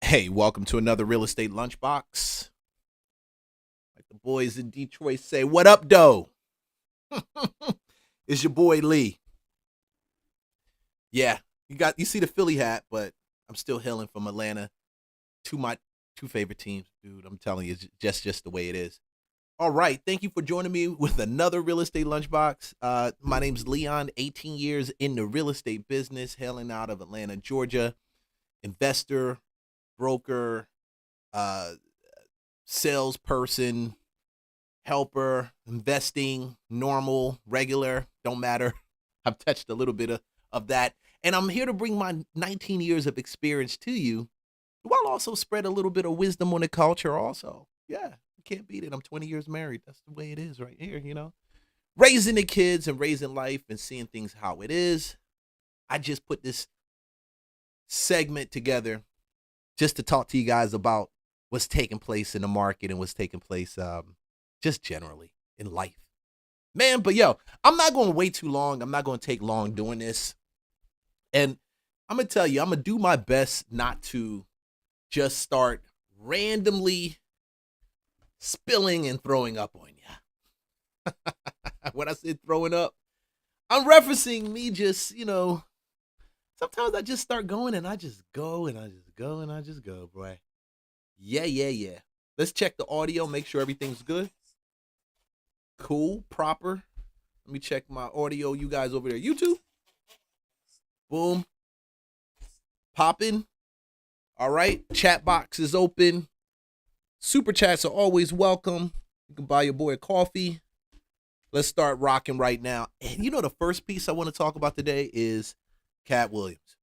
Hey, welcome to another Real Estate Lunchbox. Like the boys in Detroit say, what up, doe? It's your boy Lee. Yeah, you see the Philly hat, but I'm still hailing from Atlanta. My two favorite teams, dude. I'm telling you, it's just the way it is. All right, thank you for joining me with another Real Estate Lunchbox. My name's Leon, 18 years in the real estate business, hailing out of Atlanta, Georgia. Investor, broker, uh, salesperson, helper, investing, normal, regular, don't matter. I've touched a little bit of that. And I'm here to bring my 19 years of experience to you while also spread a little bit of wisdom on the culture also. Yeah, you can't beat it. I'm 20 years married. That's the way it is right here. Raising the kids and raising life and seeing things how it is. I just put this segment together just to talk to you guys about what's taking place in the market and what's taking place just generally in life. Man, but yo, I'm not going to wait too long. I'm not going to take long doing this. And I'm going to tell you, I'm going to do my best not to just start randomly spilling and throwing up on you. When I said throwing up, I'm referencing me just, sometimes I just start going and I just go and I just go and I just go, boy. Yeah. Let's check the audio, make sure everything's good. Cool, proper. Let me check my audio. You guys over there, YouTube. Boom. Popping. All right. Chat box is open. Super chats are always welcome. You can buy your boy a coffee. Let's start rocking right now. And the first piece I want to talk about today is Katt Williams.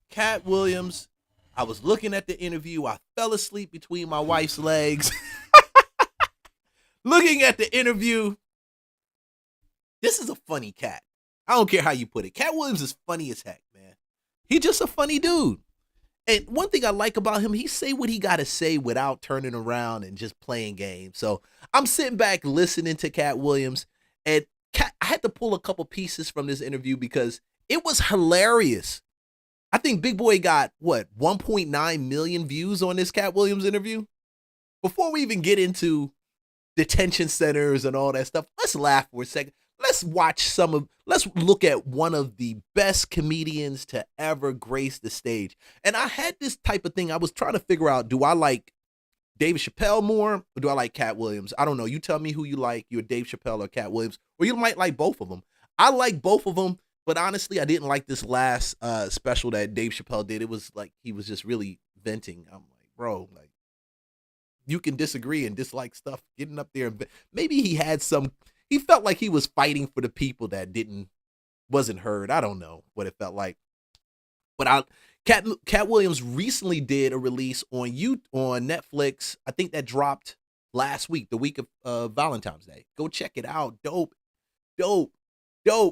Katt Williams. I was looking at the interview. I fell asleep between my wife's legs. Looking at the interview. This is a funny cat. I don't care how you put it. Katt Williams is funny as heck, man. He's just a funny dude. And one thing I like about him, he say what he got to say without turning around and just playing games. So I'm sitting back listening to Katt Williams. And I had to pull a couple pieces from this interview because it was hilarious. I think Big Boy got, 1.9 million views on this Katt Williams interview? Before we even get into detention centers and all that stuff, let's laugh for a second. Let's look at one of the best comedians to ever grace the stage. And I had this type of thing. I was trying to figure out, do I like Dave Chappelle more or do I like Katt Williams? I don't know. You tell me who you like. You're Dave Chappelle or Katt Williams, or you might like both of them. I like both of them, but honestly, I didn't like this last special that Dave Chappelle did. It was like he was just really venting. I'm like, bro, like you can disagree and dislike stuff. Getting up there, and maybe he had some. He felt like he was fighting for the people that wasn't heard. I don't know what it felt like, but Katt Williams recently did a release on Netflix. I think that dropped last week, the week of Valentine's Day. Go check it out. Dope,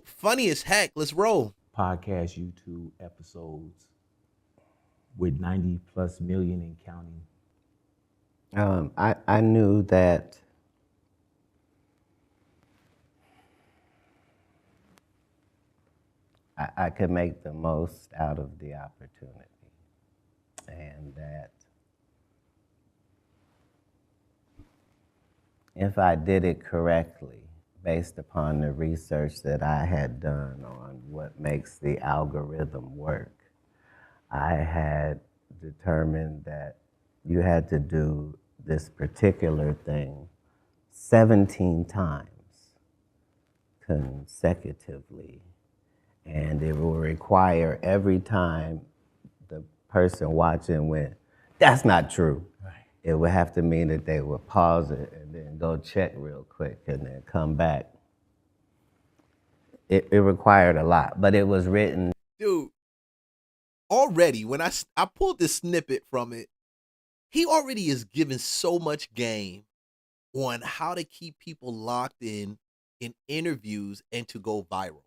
funny as heck. Let's roll. Podcast YouTube episodes with 90 plus million and counting. I knew that I could make the most out of the opportunity, and that if I did it correctly, based upon the research that I had done on what makes the algorithm work, I had determined that you had to do this particular thing 17 times consecutively. And it will require every time the person watching went, that's not true. Right. It would have to mean that they would pause it and then go check real quick and then come back. It required a lot, but it was written. Dude, already when I pulled this snippet from it, he already is giving so much game on how to keep people locked in interviews and to go viral.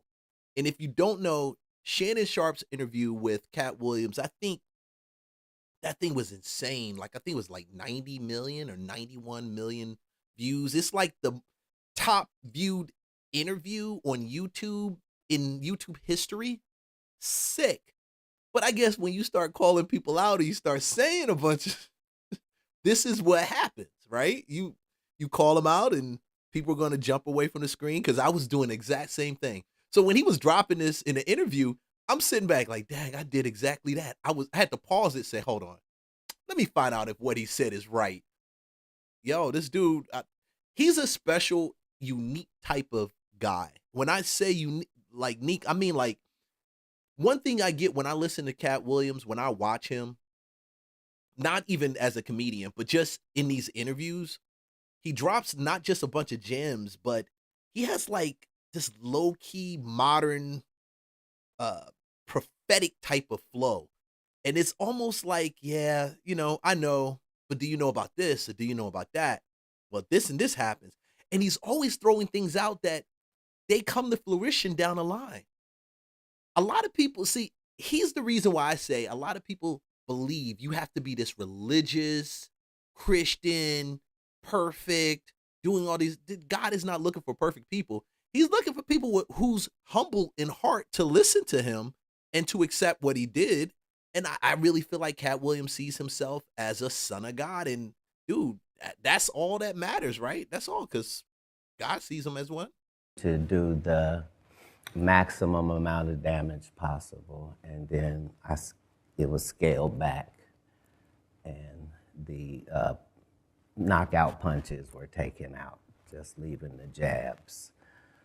And if you don't know, Shannon Sharp's interview with Katt Williams, I think that thing was insane. Like I think it was like 90 million or 91 million views. It's like the top viewed interview on YouTube in YouTube history. Sick. But I guess when you start calling people out and you start saying a bunch of this is what happens, right? You call them out and people are going to jump away from the screen because I was doing the exact same thing. So when he was dropping this in the interview, I'm sitting back like, dang, I did exactly that. I had to pause it, say, hold on, let me find out if what he said is right. Yo, this dude, he's a special, unique type of guy. When I say unique, like unique, I mean like one thing I get when I listen to Katt Williams, when I watch him, not even as a comedian, but just in these interviews, he drops not just a bunch of gems, but he has like this low key modern uh prophetic type of flow. And it's almost like, yeah, I know, but do you know about this or do you know about that? Well, this and this happens. And he's always throwing things out that they come to fruition down the line. A lot of people see, here's the reason why I say a lot of people believe you have to be this religious, Christian, perfect, doing all these. God is not looking for perfect people. He's looking for people who's humble in heart to listen to him and to accept what he did. And I really feel like Katt Williams sees himself as a son of God. And dude, that's all that matters, right? That's all, because God sees him as one. To do the maximum amount of damage possible, and then it was scaled back, and the knockout punches were taken out, just leaving the jabs,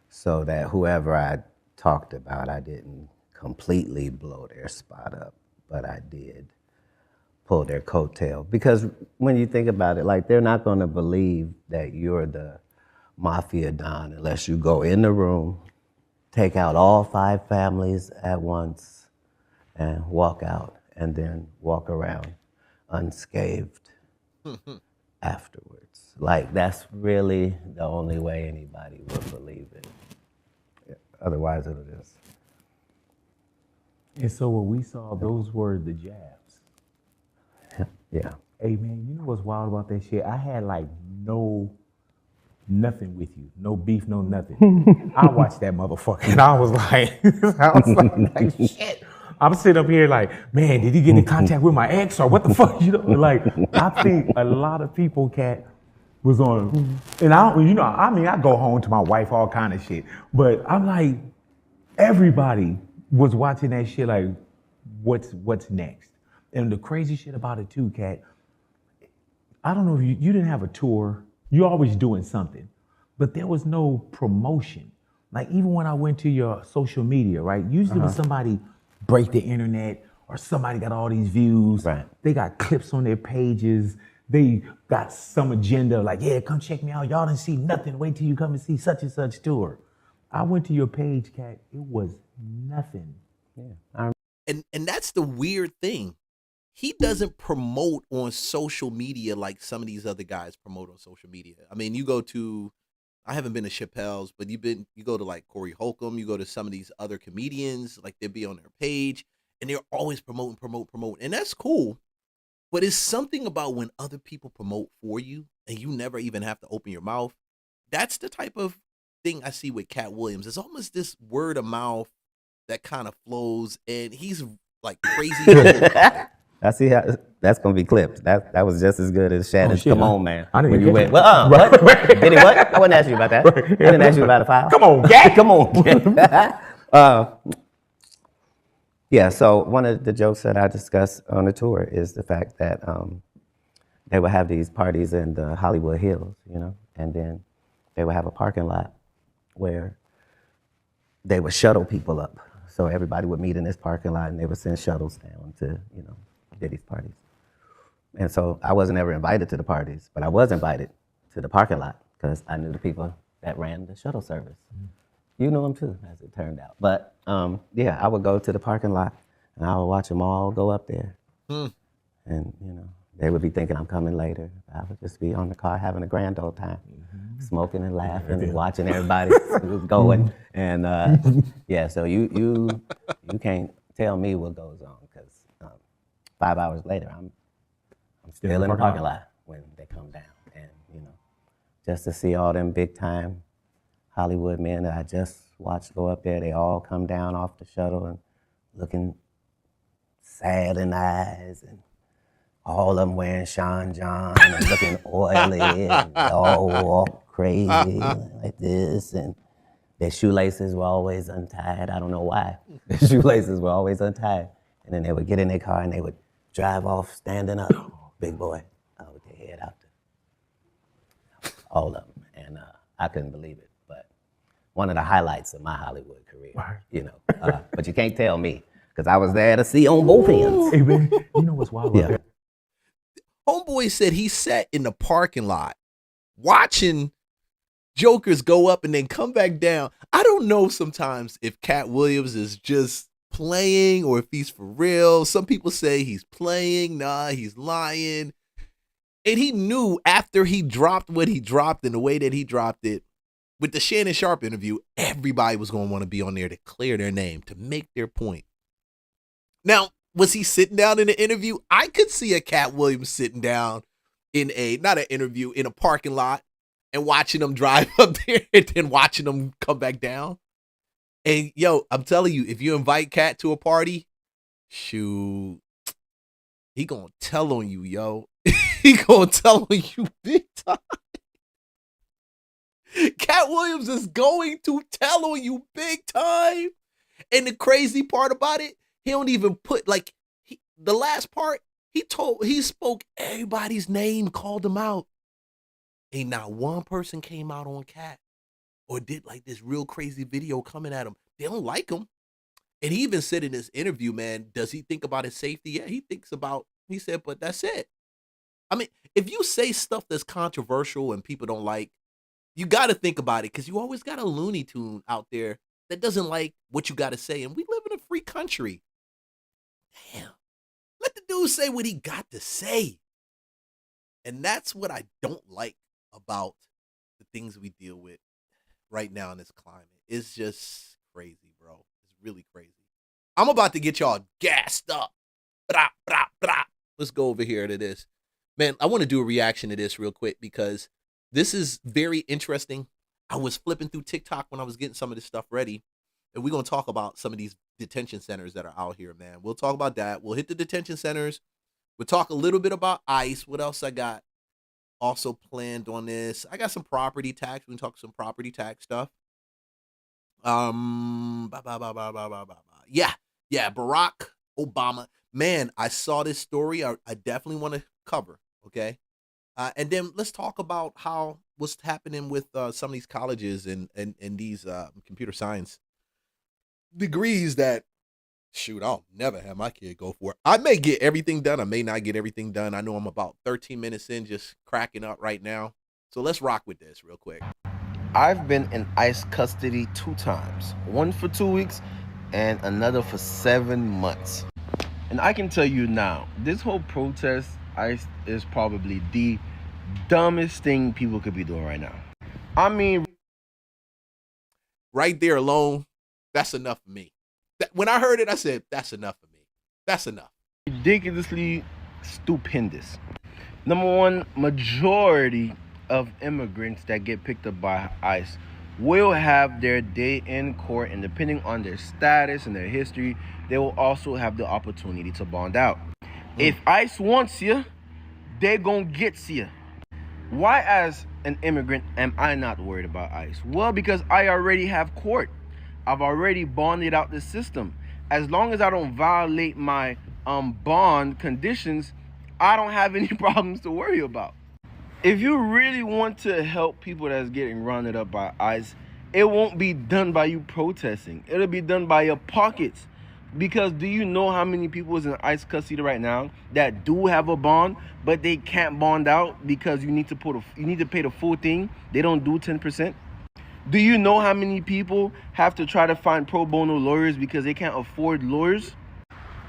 so that whoever I talked about, I didn't completely blow their spot up, but I did pull their coattail. Because when you think about it, like, they're not going to believe that you're the mafia don unless you go in the room, take out all 5 families at once, and walk out, and then walk around unscathed afterwards. Like, that's really the only way anybody would believe it. Yeah. Otherwise, it'll just... And so when we saw those were the jabs. Yeah. Hey man, you know what's wild about that shit? I had like nothing with you, no beef, no nothing. I watched that motherfucker and I was like, shit. I'm sitting up here like, man, did he get in contact with my ex or what the fuck? Like, I think a lot of people, Katt, was on, and I go home to my wife, all kind of shit, but I'm like, everybody was watching that shit like, what's next? And the crazy shit about it too, Katt, I don't know if you didn't have a tour. You're always doing something, but there was no promotion. Like, even when I went to your social media, right? Usually when somebody break the internet or somebody got all these views, right, they got clips on their pages, they got some agenda, like, yeah, come check me out. Y'all didn't see nothing. Wait till you come and see such and such tour. I went to your page, Katt. It was nothing. Yeah. And that's the weird thing. He doesn't promote on social media like some of these other guys promote on social media. I mean, I haven't been to Chappelle's, but you go to like Corey Holcomb, you go to some of these other comedians, like they'll be on their page and they're always promoting. And that's cool. But it's something about when other people promote for you and you never even have to open your mouth. That's the type of thing I see with Katt Williams. It's almost this word of mouth that kind of flows, and he's like crazy. I see how that's gonna be clipped. That was just as good as Shannon's. Shit, Come on, man. I didn't when get you went, you. well, what? Did he what? I wouldn't ask you about that. I didn't ask you about a file. Come on, Katt. Come on. Yeah. So one of the jokes that I discussed on the tour is the fact that they would have these parties in the Hollywood Hills, and then they would have a parking lot where they would shuttle people up. So everybody would meet in this parking lot, and they would send shuttles down to, Diddy's parties. And so I wasn't ever invited to the parties, but I was invited to the parking lot because I knew the people that ran the shuttle service. You knew them too, as it turned out. But yeah, I would go to the parking lot and I would watch them all go up there. And, they would be thinking I'm coming later. I would just be on the car having a grand old time, smoking and laughing and watching everybody who's going. And yeah, so you can't tell me what goes on because 5 hours later, I'm still in the parking lot when they come down. And, just to see all them big time Hollywood men that I just watched go up there, they all come down off the shuttle and looking sad in the eyes, and all of them wearing Sean John and looking oily, and they all walk crazy like this, and their shoelaces were always untied. I don't know why. Their shoelaces were always untied. And then they would get in their car and they would drive off standing up, big boy, with their head out there. All of them. And I couldn't believe it. But one of the highlights of my Hollywood career, you know. But you can't tell me, because I was there to see on both ends. Hey, man, you know what's wild? Yeah. Homeboy said he sat in the parking lot watching jokers go up and then come back down. I don't know sometimes if Katt Williams is just playing or if he's for real. Some people say he's playing. Nah, he's lying. And he knew after he dropped what he dropped and the way that he dropped it, with the Shannon Sharpe interview, everybody was going to want to be on there to clear their name, to make their point. Now, was he sitting down in the interview? I could see a Katt Williams sitting down in not an interview, in a parking lot and watching them drive up there and then watching them come back down. And yo, I'm telling you, if you invite Katt to a party, shoot, he gonna tell on you, yo. He gonna tell on you big time. Katt Williams is going to tell on you big time. And the crazy part about it, he don't even put, like, the last part, he spoke everybody's name, called them out. Ain't not one person came out on Katt or did like this real crazy video coming at him. They don't like him. And he even said in this interview, man, does he think about his safety? Yeah, he said, but that's it. I mean, if you say stuff that's controversial and people don't like, you got to think about it, because you always got a Looney Tune out there that doesn't like what you got to say. And we live in a free country. Damn. Let the dude say what he got to say. And that's what I don't like about the things we deal with right now in this climate. It's just crazy, bro. It's really crazy. I'm about to get y'all gassed up. Blah, blah, blah. Let's go over here to this. Man, I want to do a reaction to this real quick because this is very interesting. I was flipping through TikTok when I was getting some of this stuff ready, and we're going to talk about some of these detention centers that are out here, man. We'll talk about that. We'll hit the detention centers. We'll talk a little bit about ICE. What else I got also planned on this? I got some property tax. We can talk some property tax stuff. Yeah, Barack Obama. Man, I saw this story. I definitely want to cover, okay? And then let's talk about what's happening with some of these colleges and these computer science degrees that, shoot, I'll never have my kid go for it. I may get everything done. I may not get everything done. I know I'm about 13 minutes in, just cracking up right now. So let's rock with this real quick. I've been in ICE custody 2 times, one for 2 weeks and another for 7 months. And I can tell you now, this whole protest, ICE is probably the dumbest thing people could be doing right now. I mean, right there alone, that's enough for me. When I heard it, I said, that's enough for me. That's enough. Ridiculously stupendous. Number one, majority of immigrants that get picked up by ICE will have their day in court, and depending on their status and their history, they will also have the opportunity to bond out. If ICE wants you, they're gonna get you. Why, as an immigrant, am I not worried about ICE? Well, because I already have court. I've already bonded out the system. As long as I don't violate my bond conditions, I don't have any problems to worry about. If you really want to help people that's getting rounded up by ICE, it won't be done by you protesting. It'll be done by your pockets. Because do you know how many people is in ICE custody right now that do have a bond, but they can't bond out because you need to pay the full thing? They don't do 10%. Do you know how many people have to try to find pro bono lawyers because they can't afford lawyers?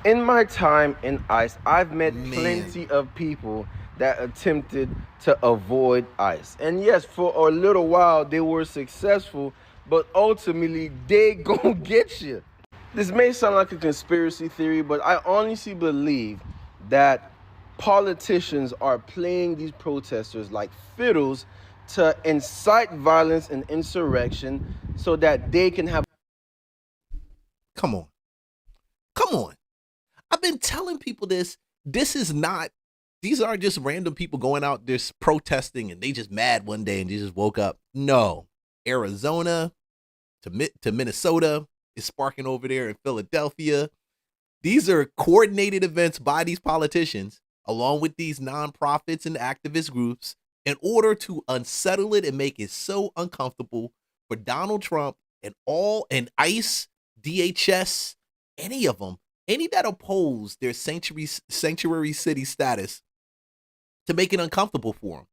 In my time in ICE, I've met plenty of people that attempted to avoid ICE. And yes, for a little while they were successful, but ultimately they gonna get you. This may sound like a conspiracy theory, but I honestly believe that politicians are playing these protesters like fiddles to incite violence and insurrection so that they can have... Come on. I've been telling people this. This is not, these aren't just random people going out there protesting and they just mad one day and they just woke up. No. Arizona to Minnesota is sparking over there in Philadelphia. These are coordinated events by these politicians, along with these nonprofits and activist groups, in order to unsettle it and make it so uncomfortable for Donald Trump and ICE, DHS, any of them, any that oppose their sanctuary city status, to make it uncomfortable for them.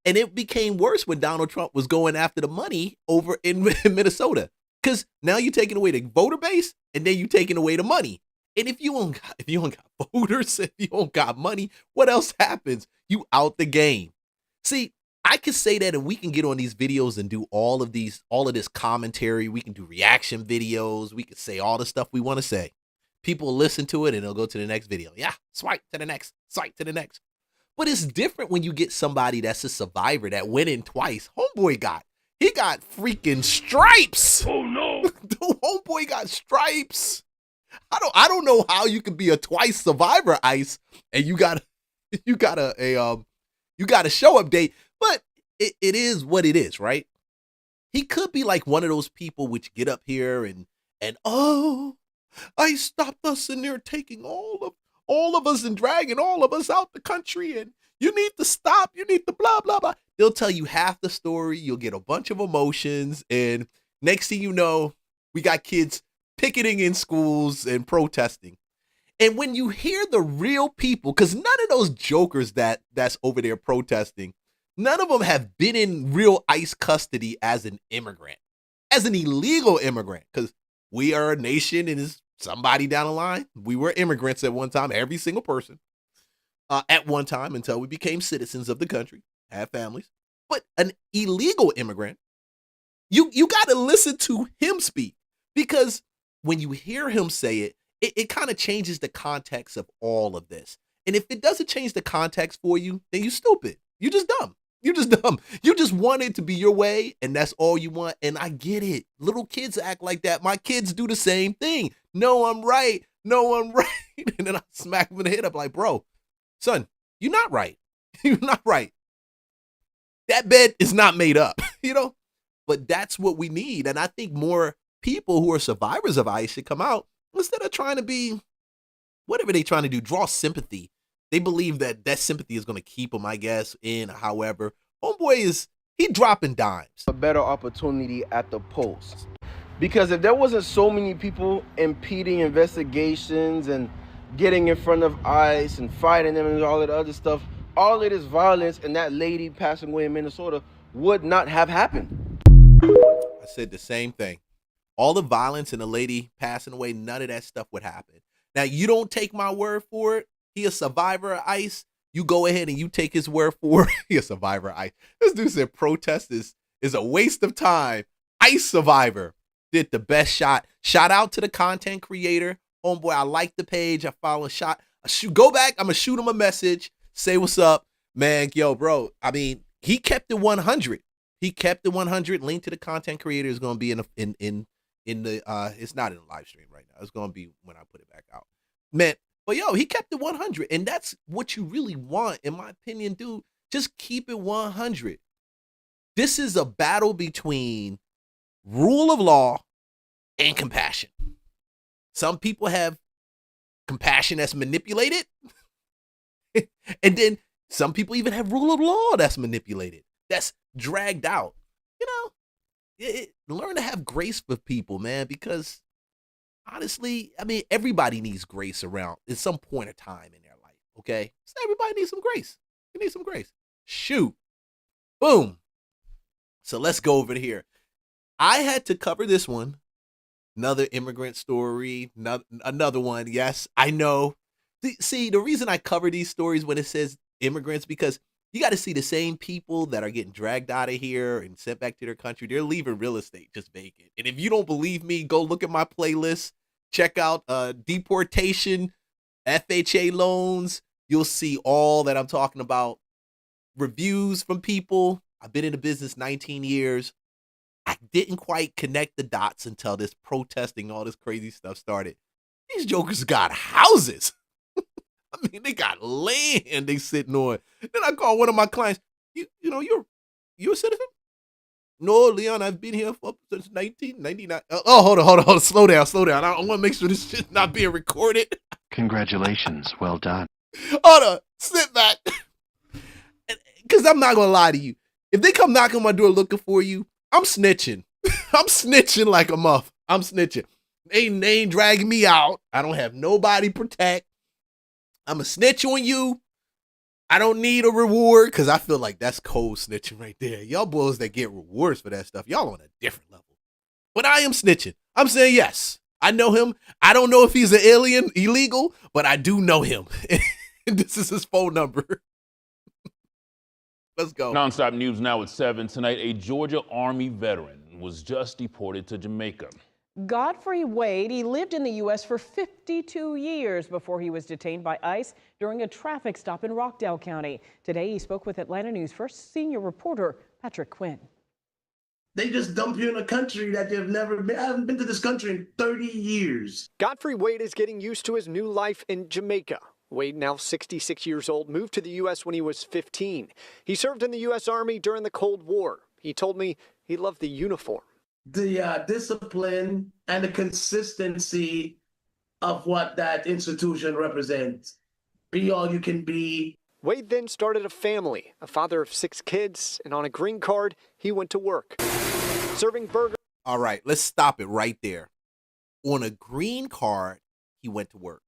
And it became worse when Donald Trump was going after the money over in Minnesota. Because now you're taking away the voter base and then you're taking away the money. And if you don't got voters, if you don't got money, what else happens? You out the game. See, I can say that and we can get on these videos and do all of this commentary. We can do reaction videos. We can say all the stuff we want to say. People listen to it and they'll go to the next video. Yeah, swipe to the next, swipe to the next. But it's different when you get somebody that's a survivor that went in twice. Homeboy got freaking stripes. Oh no. Dude, homeboy got stripes. I don't know how you can be a twice survivor, ICE, and you got a show up date, but it is what it is, right? He could be like one of those people which get up here and oh, ICE stopped us and they're taking all of us and dragging all of us out the country, and you need to stop, you need to blah, blah, blah. They'll tell you half the story. You'll get a bunch of emotions. And next thing you know, we got kids picketing in schools and protesting. And when you hear the real people, because none of those jokers that's over there protesting, none of them have been in real ICE custody as an immigrant, as an illegal immigrant, because we are a nation and is somebody down the line. We were immigrants at one time, every single person at one time, until we became citizens of the country, have families. But an illegal immigrant, you got to listen to him speak, because when you hear him say it kind of changes the context of all of this. And if it doesn't change the context for you, then you're stupid. You're just dumb. You're just dumb. You just want it to be your way, and that's all you want. And I get it. Little kids act like that. My kids do the same thing. No, I'm right. No, I'm right. And then I smack them in the head up like, bro, son, you're not right. You're not right. That bed is not made up, you know? But that's what we need. And I think more people who are survivors of ICE should come out instead of trying to be whatever they trying to do, draw sympathy. They believe that sympathy is going to keep them, I guess, in. However, homeboy he dropping dimes. A better opportunity at the polls. Because if there wasn't so many people impeding investigations and getting in front of ICE and fighting them and all that other stuff, all of this violence and that lady passing away in Minnesota would not have happened. I said the same thing. All the violence and the lady passing away, none of that stuff would happen. Now, you don't take my word for it. He a survivor of ICE. You go ahead and you take his word for it. He a survivor of ICE. This dude said protest is a waste of time. ICE survivor did the best shot. Shout out to the content creator. Homeboy, I like the page. I follow go back. I'm going to shoot him a message. Say what's up. Man, yo, bro. I mean, he kept it 100. He kept it 100. Link to the content creator is going to be in the it's not in the live stream right now. It's going to be when I put it back out. Man, but yo, he kept it 100. And that's what you really want, in my opinion, dude. Just keep it 100. This is a battle between rule of law and compassion. Some people have compassion that's manipulated. And then some people even have rule of law that's manipulated, that's dragged out. You know, learn to have grace with people, man, because honestly, I mean, everybody needs grace around at some point of time in their life, okay? So everybody needs some grace. You need some grace. Shoot. Boom. So let's go over here. I had to cover this one. Another immigrant story, another one. Yes, I know. See, the reason I cover these stories when it says immigrants, because you got to see the same people that are getting dragged out of here and sent back to their country. They're leaving real estate just vacant. And if you don't believe me, go look at my playlist. Check out deportation, FHA loans. You'll see all that I'm talking about. Reviews from people. I've been in the business 19 years. I didn't quite connect the dots until this protesting, all this crazy stuff started. These jokers got houses. I mean, they got land they sitting on. Then I call one of my clients. You're a citizen? No, Leon, I've been here since 1999. Hold on. Slow down. I want to make sure this shit's not being recorded. Congratulations. Well done. Hold on. Sit back. Because I'm not going to lie to you. If they come knocking on my door looking for you, I'm snitching. I'm snitching like a muff. I'm snitching. They ain't dragging me out. I don't have nobody protect. I'm a snitch on you. I don't need a reward because I feel like that's cold snitching right there. Y'all boys that get rewards for that stuff, y'all on a different level. But I am snitching. I'm saying yes. I know him. I don't know if he's an alien, illegal, but I do know him. And this is his phone number. Let's go. Nonstop news now at 7 tonight. A Georgia Army veteran was just deported to Jamaica. Godfrey Wade, he lived in the U.S. for 52 years before he was detained by ICE during a traffic stop in Rockdale County. Today, he spoke with Atlanta News First senior reporter Patrick Quinn. They just dump you in a country that they've never been. I haven't been to this country in 30 years. Godfrey Wade is getting used to his new life in Jamaica. Wade, now 66 years old, moved to the U.S. when he was 15. He served in the U.S. Army during the Cold War. He told me he loved the uniform. The discipline and the consistency of what that institution represents. Be all you can be. Wade then started a family, a father of 6 kids, and on a green card, he went to work. Serving burgers. All right, let's stop it right there. On a green card, he went to work.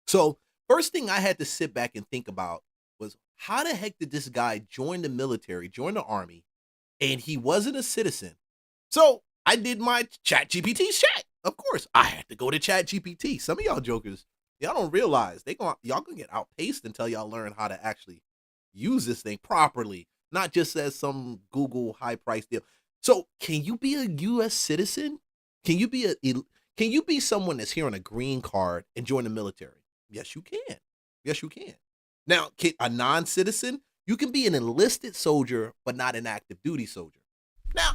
So, first thing I had to sit back and think about was how the heck did this guy join the military, join the army, and he wasn't a citizen? So I did my ChatGPT chat. Of course, I had to go to ChatGPT. Some of y'all jokers, y'all don't realize y'all gonna get outpaced until y'all learn how to actually use this thing properly, not just as some Google high price deal. So, can you be a U.S. citizen? Can you be someone that's here on a green card and join the military? Yes, you can. Yes, you can. Now, a non-citizen, you can be an enlisted soldier, but not an active duty soldier. Now,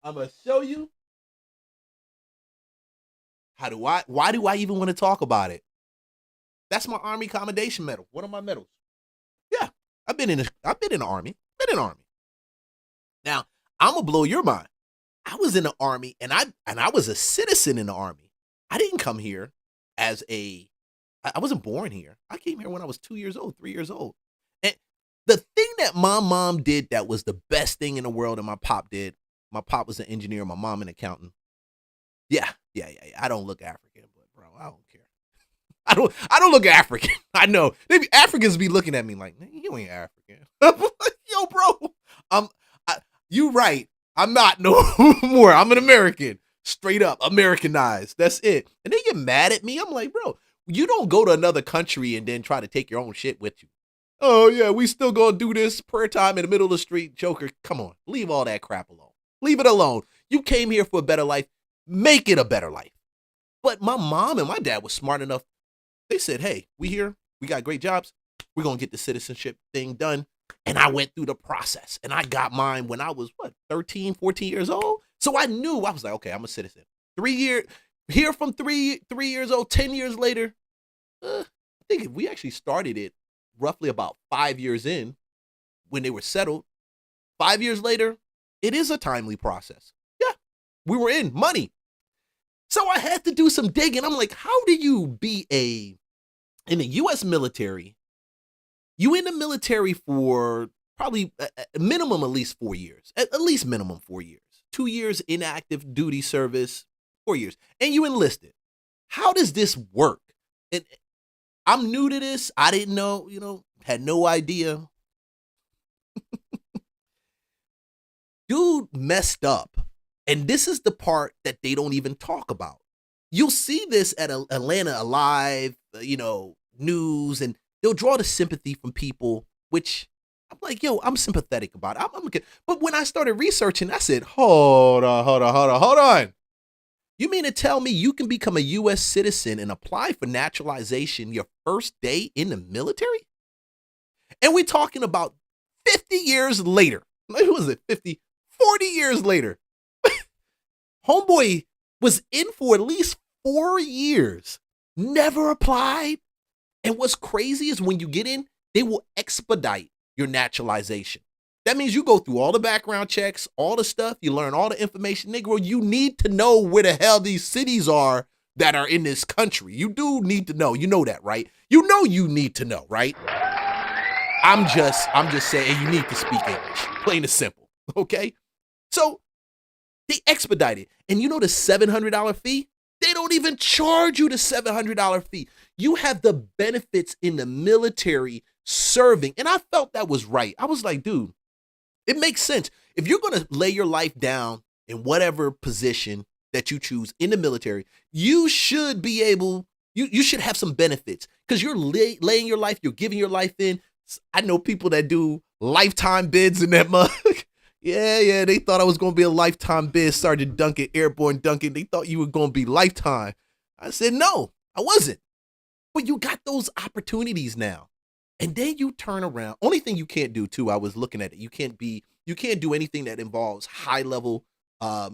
I'm going to show you why do I even want to talk about it? That's my Army Commendation Medal. One of my medals. Yeah, I've been in the Army. Now, I'm going to blow your mind. I was in the Army and I was a citizen in the Army. I didn't come here I wasn't born here. I came here when I was 2 years old, 3 years old. And the thing that my mom did that was the best thing in the world and my pop did, my pop was an engineer, my mom an accountant. Yeah. I don't look African, but bro, I don't care. I don't look African. I know. Africans be looking at me like, you ain't African. Yo, bro, you right. I'm not no more. I'm an American. Straight up Americanized. That's it. And they get mad at me. I'm like, bro, you don't go to another country and then try to take your own shit with you. Oh, yeah, we still gonna do this prayer time in the middle of the street. Joker, come on. Leave all that crap alone. Leave it alone. You came here for a better life. Make it a better life. But my mom and my dad was smart enough. They said, hey, we here. We got great jobs. We're going to get the citizenship thing done. And I went through the process. And I got mine when I was, 13, 14 years old? So I knew. I was like, okay, I'm a citizen. 3 years, here from 3 years old, 10 years later. I think we actually started it roughly about 5 years in when they were settled. 5 years later, it is a timely process. Yeah, we were in money. So I had to do some digging. I'm like, how do you be in the U.S. military? You in the military for probably a minimum at least 4 years, at least minimum 4 years. 2 years inactive duty service, 4 years, and you enlisted. How does this work? And I'm new to this. I didn't know, had no idea. Dude messed up. And this is the part that they don't even talk about. You'll see this at Atlanta Alive, news, and they'll draw the sympathy from people, which I'm like, yo, I'm sympathetic about it. I'm okay. But when I started researching, I said, hold on. You mean to tell me you can become a U.S. citizen and apply for naturalization your first day in the military? And we're talking about 50 years later. What was it? 40 years later. Homeboy was in for at least 4 years, never applied. And what's crazy is when you get in, they will expedite your naturalization. That means you go through all the background checks, all the stuff, you learn all the information. Negro, you need to know where the hell these cities are that are in this country. You do need to know. You know that, right? You know you need to know, right? I'm just saying you need to speak English, plain and simple, okay? So they expedite it. And you know the $700 fee? They don't even charge you the $700 fee. You have the benefits in the military serving. And I felt that was right. I was like, dude, it makes sense. If you're going to lay your life down in whatever position that you choose in the military, you should be able, you should have some benefits because you're laying your life, you're giving your life in. I know people that do lifetime bids in that mug. Yeah, they thought I was going to be a lifetime bid, Sergeant Duncan, Airborne Duncan. They thought you were going to be lifetime. I said, no, I wasn't. But you got those opportunities now. And then you turn around. Only thing you can't do, too, I was looking at it. You can't do anything that involves high-level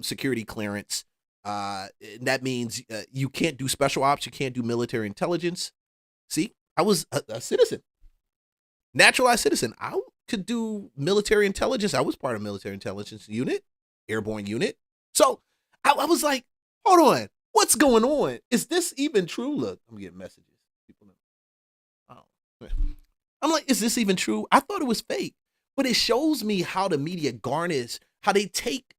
security clearance. That means you can't do special ops. You can't do military intelligence. See, I was a citizen, naturalized citizen. I could do military intelligence. I was part of military intelligence unit, airborne unit. So I was like, hold on, what's going on? Is this even true? Look, I'm getting messages. People know. Oh, I'm like, is this even true? I thought it was fake, but it shows me how the media garnish, how they take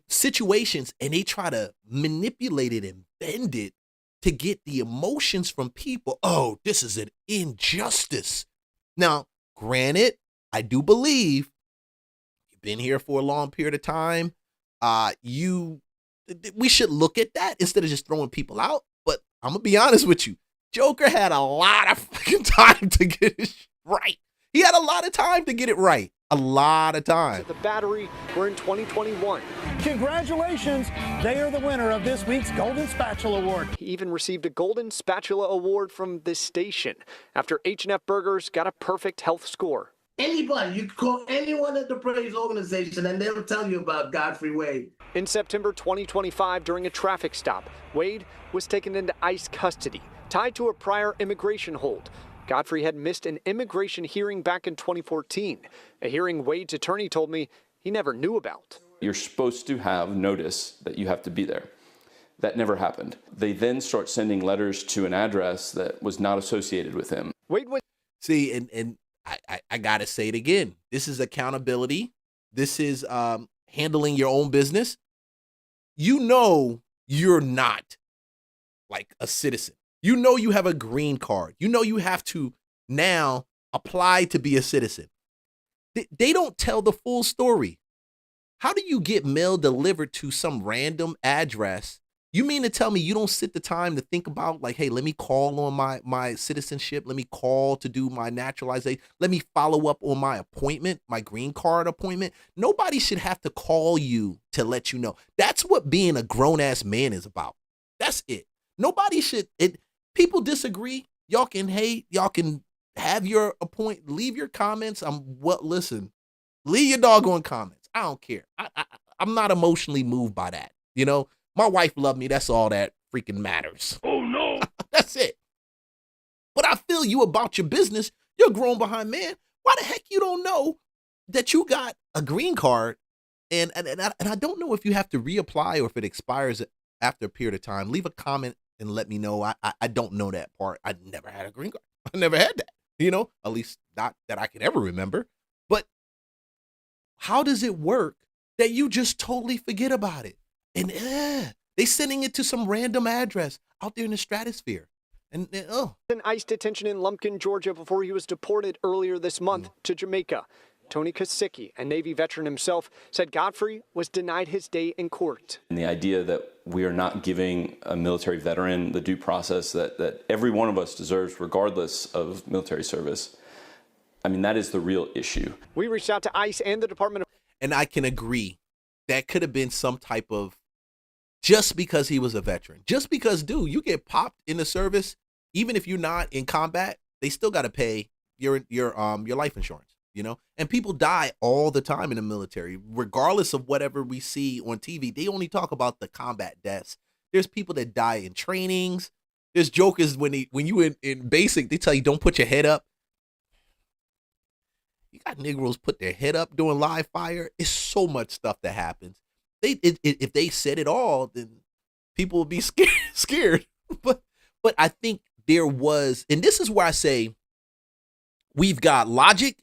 situations and they try to manipulate it and bend it to get the emotions from people. Oh, this is an injustice. Now, granted, I do believe you've been here for a long period of time. We should look at that instead of just throwing people out. But I'm gonna be honest with you, Joker had a lot of fucking time to get it right. He had a lot of time to get it right. A lot of time. The Battery were in 2021. Congratulations, they are the winner of this week's Golden Spatula Award. He even received a Golden Spatula Award from this station after H&F Burgers got a perfect health score. Anybody, you can call anyone at the praise organization and they'll tell you about Godfrey Wade. In September 2025, during a traffic stop, Wade was taken into ICE custody, tied to a prior immigration hold. Godfrey had missed an immigration hearing back in 2014, a hearing Wade's attorney told me he never knew about. You're supposed to have notice that you have to be there. That never happened. They then start sending letters to an address that was not associated with him. Wade was... See, and I gotta say it again. This is accountability. This is handling your own business. You know you're not like a citizen. You know you have a green card. You know you have to now apply to be a citizen. They don't tell the full story. How do you get mail delivered to some random address? You mean to tell me you don't sit the time to think about, like, hey, let me call on my citizenship. Let me call to do my naturalization. Let me follow up on my appointment, my green card appointment. Nobody should have to call you to let you know. That's what being a grown-ass man is about. That's it. Nobody should. People disagree. Y'all can hate. Y'all can have your leave your comments. Listen, leave your doggone comments. I don't care. I'm not emotionally moved by that. You know, my wife loved me. That's all that freaking matters. Oh no. That's it. But I feel you about your business. You're a grown behind man. Why the heck you don't know that you got a green card? And I don't know if you have to reapply or if it expires after a period of time. Leave a comment and let me know. I don't know that part. I never had a green card. I never had that, you know, at least not that I can ever remember. But how does it work that you just totally forget about it? And they sending it to some random address out there in the stratosphere. And in ICE detention in Lumpkin, Georgia, before he was deported earlier this month to Jamaica. Tony Kosicki, a Navy veteran himself, said Godfrey was denied his day in court. And the idea that we are not giving a military veteran the due process that every one of us deserves regardless of military service, I mean, that is the real issue. We reached out to ICE and the Department of... And I can agree. That could have been some type of, just because he was a veteran. Just because, dude, you get popped in the service, even if you're not in combat, they still got to pay your life insurance. And people die all the time in the military, regardless of whatever we see on TV. They only talk about the combat deaths. There's people that die in trainings. There's jokers when you in basic, they tell you don't put your head up. You got Negroes put their head up doing live fire. It's so much stuff that happens. If they said it all, then people would be scared. But I think there was, and this is where I say we've got logic,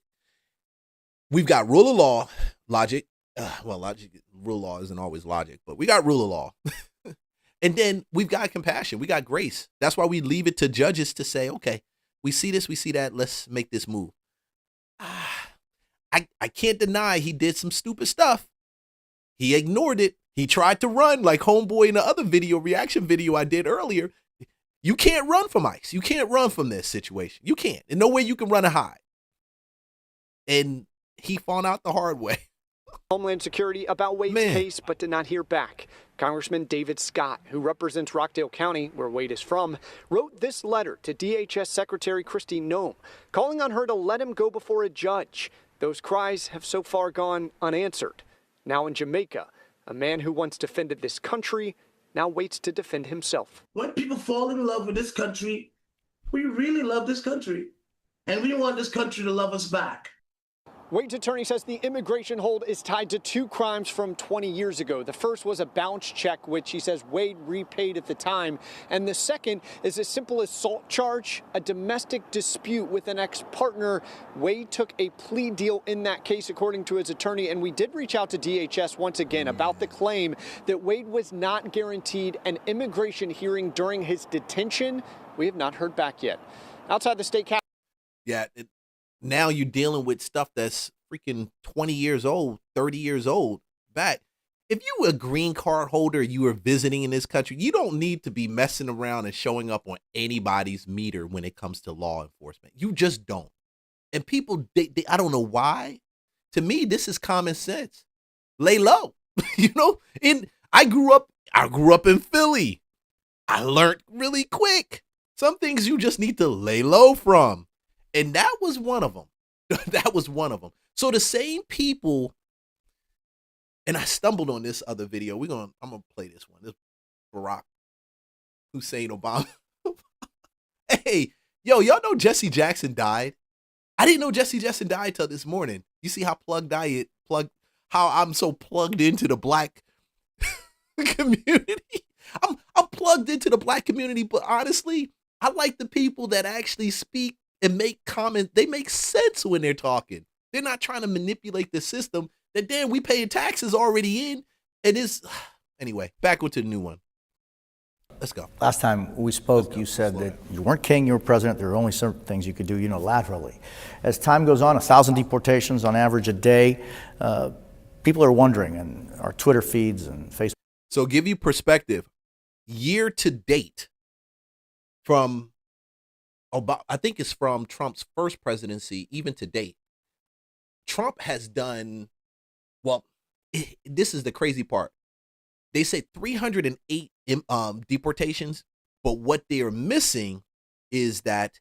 we've got rule of law, logic. Rule of law isn't always logic, but we got rule of law. And then we've got compassion. We got grace. That's why we leave it to judges to say, okay, we see this, we see that. Let's make this move. I can't deny he did some stupid stuff. He ignored it. He tried to run like homeboy in the other reaction video I did earlier. You can't run from ICE. You can't run from this situation. You can't. And no way you can run and hide. And he found out the hard way. Homeland Security about Wade's case, but did not hear back. Congressman David Scott, who represents Rockdale County, where Wade is from, wrote this letter to DHS Secretary Kristi Noem, calling on her to let him go before a judge. Those cries have so far gone unanswered. Now in Jamaica, a man who once defended this country now waits to defend himself. When people fall in love with this country, we really love this country. And we want this country to love us back. Wade's attorney says the immigration hold is tied to two crimes from 20 years ago. The first was a bounce check, which he says Wade repaid at the time. And the second is a simple assault charge, a domestic dispute with an ex-partner. Wade took a plea deal in that case, according to his attorney. And we did reach out to DHS once again about the claim that Wade was not guaranteed an immigration hearing during his detention. We have not heard back yet. Outside the state capitol. Yeah. Now you're dealing with stuff that's freaking 20 years old, 30 years old back. If you were a green card holder, you were visiting in this country, you don't need to be messing around and showing up on anybody's meter when it comes to law enforcement. You just don't. And people, I don't know why. To me, this is common sense. Lay low. I grew up in Philly. I learned really quick. Some things you just need to lay low from. And that was one of them. That was one of them. So the same people, and I stumbled on this other video. I'm gonna play this one. This Barack Hussein Obama. Hey, y'all know Jesse Jackson died? I didn't know Jesse Jackson died till this morning. You see how how I'm so plugged into the black community. I'm plugged into the black community, but honestly, I like the people that actually speak and make comments. They make sense when they're talking. They're not trying to manipulate the system that damn we paying taxes already in. And it's anyway, back onto the new one. Let's go. Last time we spoke, you said that you weren't king, you were president. There were only certain things you could do unilaterally. As time goes on, 1,000 deportations on average a day. People are wondering, and our Twitter feeds and Facebook. So give you perspective, year to date from I think it's from Trump's first presidency, even to date, Trump has done, this is the crazy part. They say 308 deportations, but what they are missing is that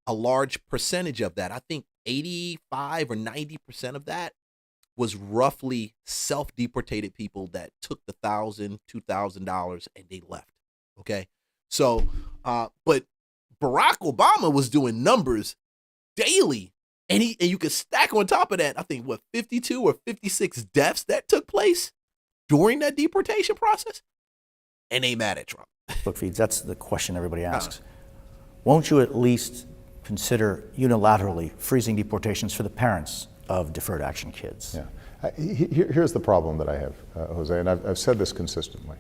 a large percentage of that, I think 85 or 90% of that was roughly self-deportated people that took the $1,000, $2,000 and they left. Okay. So, but Barack Obama was doing numbers daily, and you could stack on top of that, I think 52 or 56 deaths that took place during that deportation process, and they mad at Trump. Book feeds, that's the question everybody asks. Won't you at least consider unilaterally freezing deportations for the parents of deferred action kids? Yeah. Here's the problem that I have, Jose, and I've said this consistently.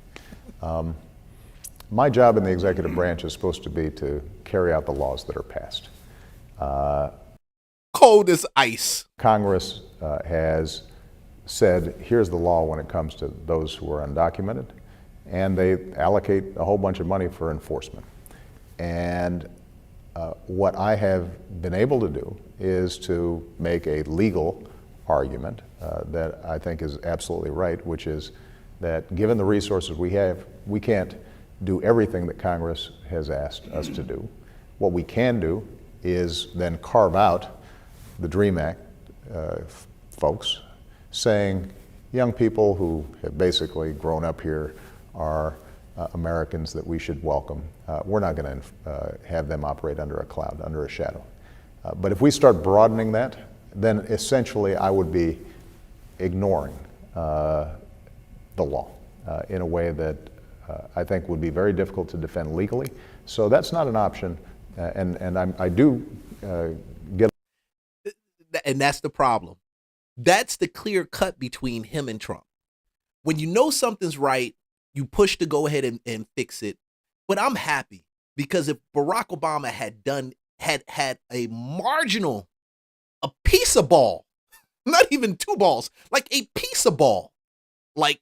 My job in the executive branch is supposed to be to carry out the laws that are passed. Cold as ice. Congress has said, here's the law when it comes to those who are undocumented, and they allocate a whole bunch of money for enforcement. And what I have been able to do is to make a legal argument that I think is absolutely right, which is that given the resources we have, we can't do everything that Congress has asked us to do. What we can do is then carve out the DREAM Act folks saying young people who have basically grown up here are Americans that we should welcome. We're not going to have them operate under a cloud, under a shadow. But if we start broadening that, then essentially I would be ignoring the law in a way that I think would be very difficult to defend legally. So that's not an option, and I do get. And that's the problem. That's the clear cut between him and Trump. When you know something's right, you push to go ahead and fix it. But I'm happy because if Barack Obama had a marginal, a piece of ball, not even two balls, like a piece of ball, like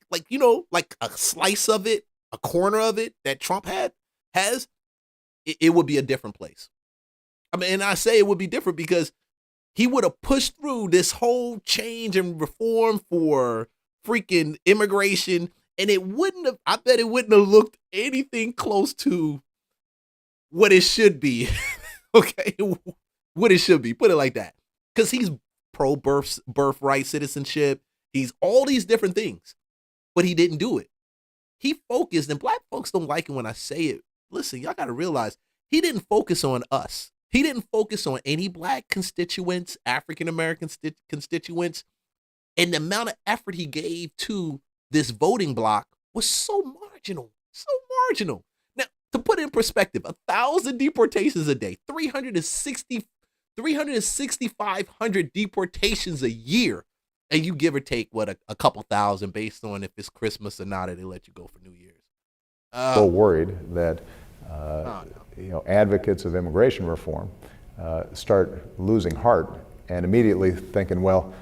a slice of it, a corner of it that Trump has, it would be a different place. I mean, and I say it would be different because he would have pushed through this whole change and reform for freaking immigration, and I bet it wouldn't have looked anything close to what it should be. Okay, what it should be, put it like that. Because he's pro birthright citizenship. He's all these different things, but he didn't do it. He focused, and black folks don't like it when I say it. Listen, y'all got to realize he didn't focus on us. He didn't focus on any black constituents, African-American constituents, and the amount of effort he gave to this voting bloc was so marginal, so marginal. Now, to put it in perspective, 1,000 deportations a day, 3,6,500 deportations a year, and you give or take, what, a couple thousand based on if it's Christmas or not, or they let you go for New Year's. So worried that advocates of immigration reform start losing heart and immediately thinking, well,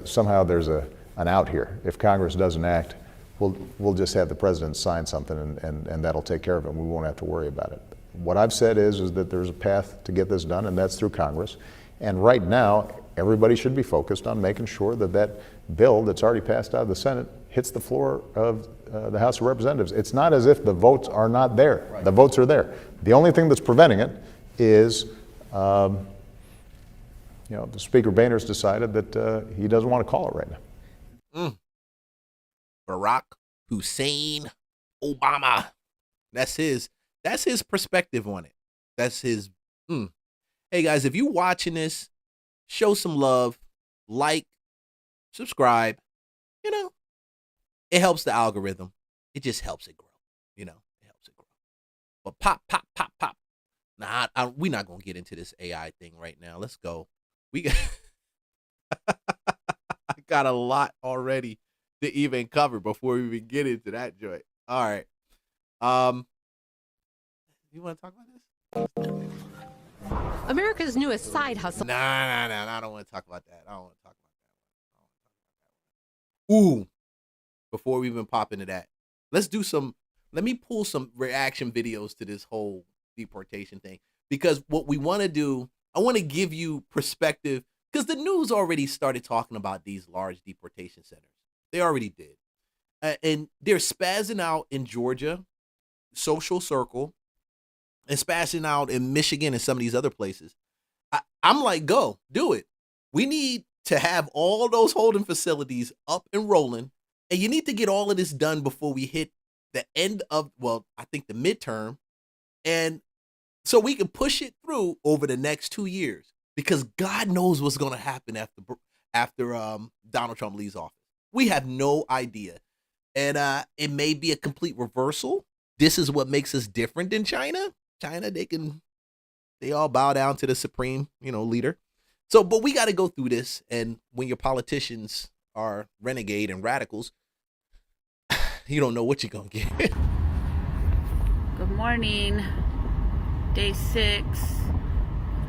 somehow there's an out here. If Congress doesn't act, we'll just have the president sign something and that'll take care of it and we won't have to worry about it. What I've said is that there's a path to get this done, and that's through Congress. And right now, everybody should be focused on making sure that that bill that's already passed out of the Senate hits the floor of the House of Representatives. It's not as if the votes are not there. Right. The votes are there. The only thing that's preventing it is, the Speaker Boehner's decided that he doesn't want to call it right now. Barack Hussein Obama. That's his perspective on it. That's his. Hey guys, if you're watching this, show some love, like, subscribe. It helps the algorithm. It just helps it grow. It helps it grow. But pop. Nah, we're not gonna get into this AI thing right now. Let's go. I got a lot already to even cover before we even get into that joint. All right. You want to talk about this? America's newest side hustle. Nah, I don't want to talk about that. I don't want to talk about that. Ooh. Before we even pop into that, let me pull some reaction videos to this whole deportation thing, because what we want to do, I want to give you perspective, because the news already started talking about these large deportation centers. They already did. And they're spazzing out in Georgia, Social Circle, and spazzing out in Michigan and some of these other places. I'm like, go, do it. We need to have all those holding facilities up and rolling. And you need to get all of this done before we hit the end of, I think the midterm. And so we can push it through over the next 2 years, because God knows what's going to happen after Donald Trump leaves office. We have no idea. And it may be a complete reversal. This is what makes us different than China. China, they all bow down to the supreme, leader. So, but we got to go through this. And when your politicians are renegade and radicals, you don't know what you're gonna get. Good morning. Day 6.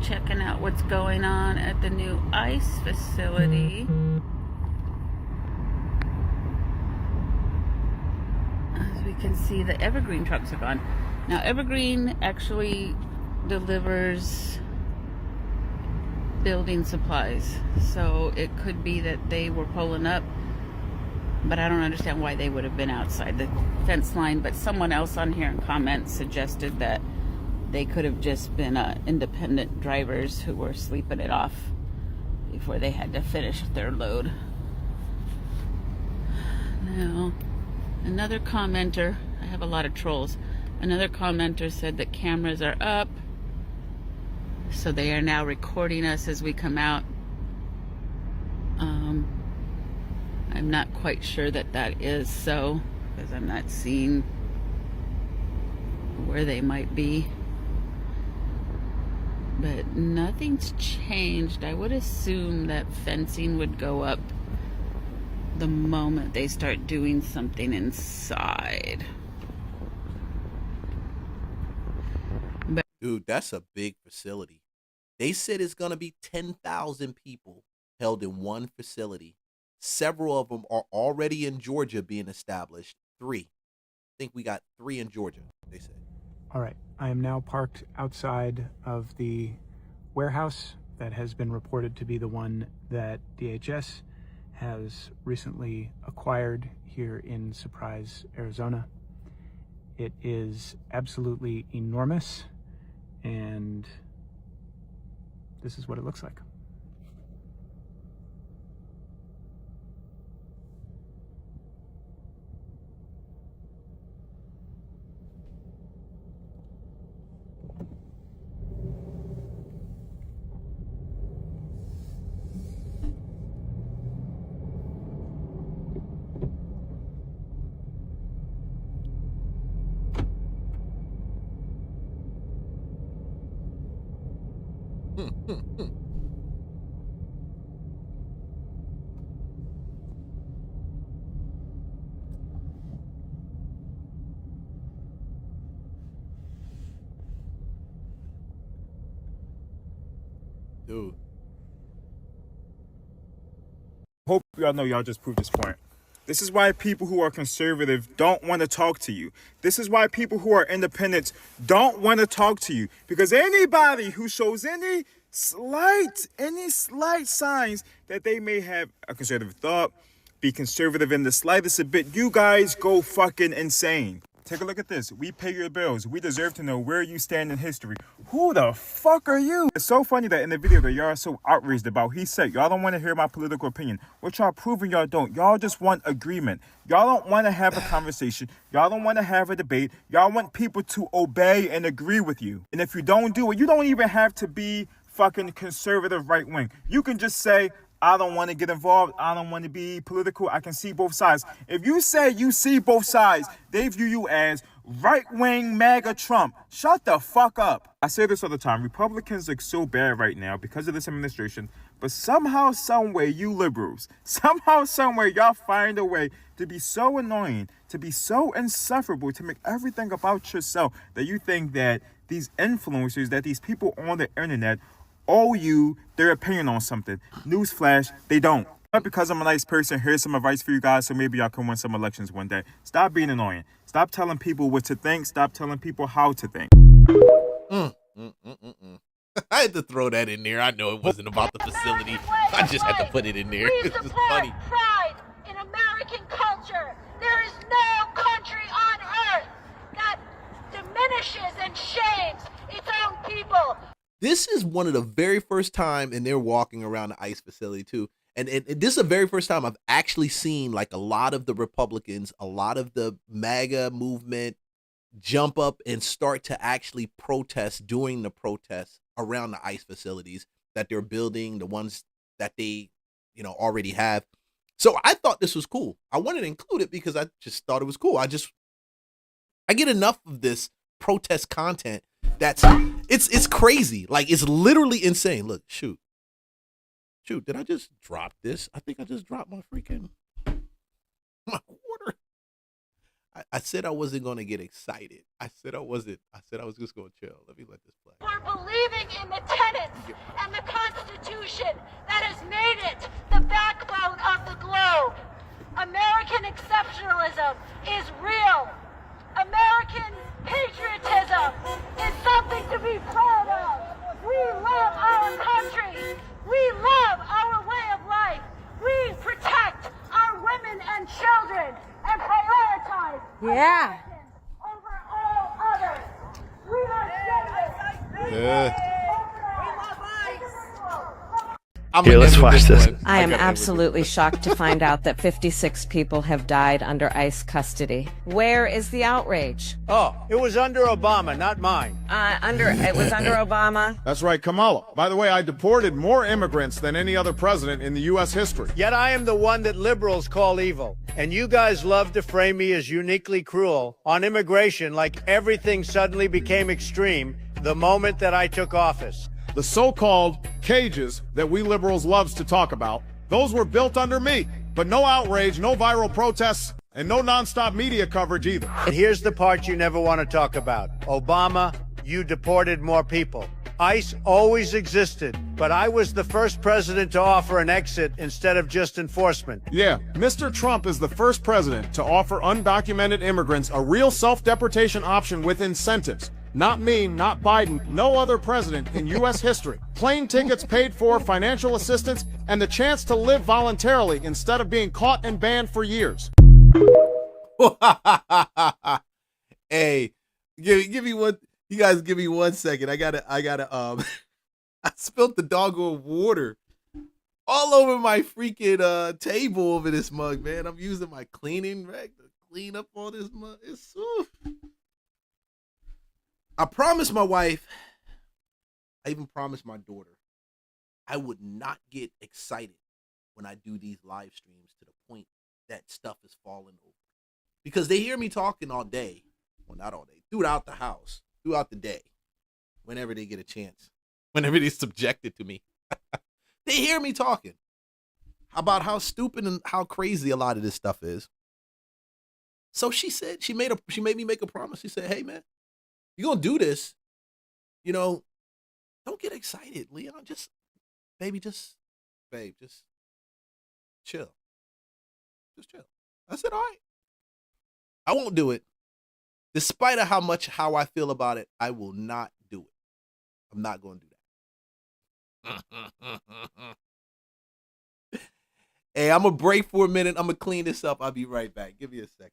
Checking out what's going on at the new ICE facility. As we can see, the Evergreen trucks are gone. Now, Evergreen actually delivers building supplies, so it could be that they were pulling up, but I don't understand why they would have been outside the fence line. But someone else on here in comments suggested that they could have just been independent drivers who were sleeping it off before they had to finish their load. Now, another commenter, I have a lot of trolls, another commenter said that cameras are up, so they are now recording us as we come out. I'm not quite sure that that is so, because I'm not seeing where they might be. But nothing's changed. I would assume that fencing would go up the moment they start doing something inside. But Dude, that's a big facility. They said it's going to be 10,000 people held in one facility. Several of them are already in Georgia being established. 3. I think we got 3 in Georgia, they said. All right. I am now parked outside of the warehouse that has been reported to be the one that DHS has recently acquired here in Surprise, Arizona. It is absolutely enormous, and this is what it looks like. Dude. Hope y'all know y'all just proved this point. This is why people who are conservative don't want to talk to you. This is why people who are independent don't want to talk to you. Because anybody who shows any slight signs that they may have a conservative thought, be conservative in the slightest a bit, you guys go fucking insane. Take a look at this. We pay your bills. We deserve to know where you stand in history. Who the fuck are you? It's so funny that in the video that y'all are so outraged about, he said, y'all don't want to hear my political opinion. What y'all proving y'all don't. Y'all just want agreement. Y'all don't want to have a conversation. Y'all don't want to have a debate. Y'all want people to obey and agree with you. And if you don't do it, you don't even have to be fucking conservative right wing. You can just say, I don't want to get involved. I don't want to be political. I can see both sides. If you say you see both sides, they view you as right-wing MAGA Trump. Shut the fuck up. I say this all the time. Republicans look so bad right now because of this administration. But somehow, someway, you liberals, somehow, someway, y'all find a way to be so annoying, to be so insufferable, to make everything about yourself that you think that these influencers, that these people on the internet owe you their opinion on something. Newsflash, they don't. But because I'm a nice person, here's some advice for you guys so maybe y'all can win some elections one day. Stop being annoying. Stop telling people what to think. Stop telling people how to think. I had to throw that in there. I know it wasn't about the facility. I just had to put it in there. It's just funny. Pride in American culture. There is no country on earth that diminishes and shames its own people. This is one of the very first time, and they're walking around the ICE facility too. And this is the very first time I've actually seen like a lot of the Republicans, a lot of the MAGA movement jump up and start to actually protest during the protests around the ICE facilities that they're building, the ones that they, already have. So I thought this was cool. I wanted to include it because I just thought it was cool. I get enough of this protest content it's crazy. Like, it's literally insane. Look, shoot, did I just drop this? I think I just dropped my water. I said I wasn't going to get excited. I said I was just going to chill. Let me let this play. For believing in the tenets and the Constitution that has made it the backbone of the globe. American exceptionalism is real. American patriotism is something to be proud of. We love our country. We love our way of life. We protect our women and children and prioritize Americans over all others. We are Here, let's watch this. I am absolutely shocked to find out that 56 people have died under ICE custody. Where is the outrage? Oh, it was under Obama, not mine. It was under Obama. That's right, Kamala. By the way, I deported more immigrants than any other president in the U.S. history. Yet I am the one that liberals call evil. And you guys love to frame me as uniquely cruel on immigration, like everything suddenly became extreme the moment that I took office. The so-called cages that we liberals loves to talk about, those were built under me. But no outrage, no viral protests, and no nonstop media coverage either. And here's the part you never want to talk about. Obama, you deported more people. ICE always existed, but I was the first president to offer an exit instead of just enforcement. Yeah, Mr. Trump is the first president to offer undocumented immigrants a real self-deportation option with incentives. Not me, not Biden, no other president in U.S. history. Plane tickets paid for, financial assistance, and the chance to live voluntarily instead of being caught and banned for years. Hey, give me one. You guys give me 1 second. I gotta I spilled the doggone water all over my freaking table over this mug, man. I'm using my cleaning rag to clean up all this mug. It's I promised my wife, I even promised my daughter, I would not get excited when I do these live streams to the point that stuff is falling over. Because they hear me talking all day, well, not all day, throughout the house, throughout the day, whenever they get a chance, whenever they're subjected to me. They hear me talking about how stupid and how crazy a lot of this stuff is. So she said, she made me make a promise. She said, hey, man, you're going to do this, don't get excited, Leon. Just chill. Just chill. I said, all right. I won't do it. Despite of how I feel about it, I will not do it. I'm not going to do that. Hey, I'm going to break for a minute. I'm going to clean this up. I'll be right back. Give me a second.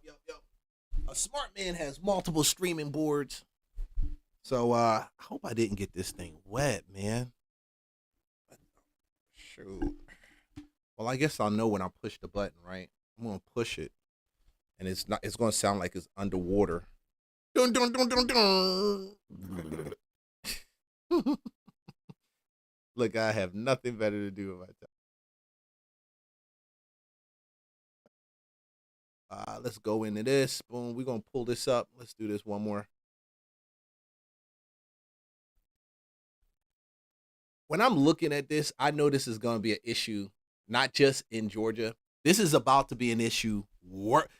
Yup. A smart man has multiple streaming boards. So I hope I didn't get this thing wet, man. Shoot. Well, I guess I'll know when I push the button, right? I'm gonna push it, and it's gonna sound like it's underwater. Dun, dun, dun, dun, dun. Look, I have nothing better to do with my time. Let's go into this. Boom. We're gonna pull this up. Let's do this one more. When I'm looking at this, I know this is gonna be an issue, not just in Georgia. This is about to be an issue.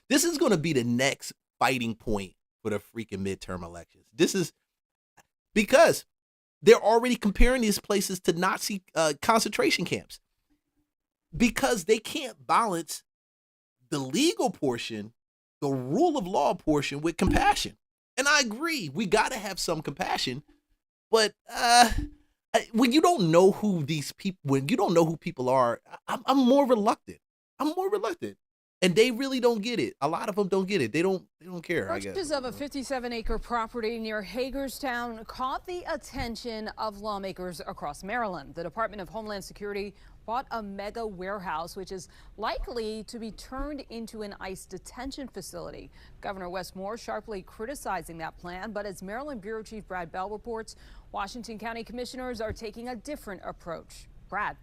This is gonna be the next fighting point for the freaking midterm elections. This is because they're already comparing these places to Nazi concentration camps because they can't balance the legal portion, the rule of law portion with compassion. And I agree, we got to have some compassion, but when you don't know who these people, when you don't know who people are, I'm more reluctant. And they really don't get it. A lot of them don't get it. They don't care, I guess. Purchase of a 57-acre property near Hagerstown caught the attention of lawmakers across Maryland. The Department of Homeland Security bought a mega warehouse, which is likely to be turned into an ICE detention facility. Governor Wes Moore sharply criticizing that plan, but as Maryland Bureau Chief Brad Bell reports, Washington County commissioners are taking a different approach. Brad.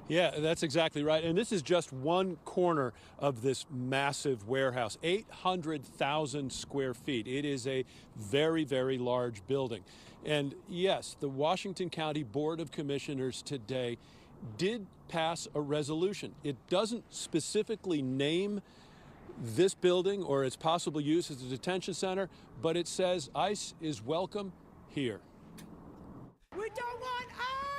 Yeah, that's exactly right. And this is just one corner of this massive warehouse, 800,000 square feet. It is a very, very large building. And yes, the Washington County Board of Commissioners today did pass a resolution. It doesn't specifically name this building or its possible use as a detention center, but it says ICE is welcome here. We don't want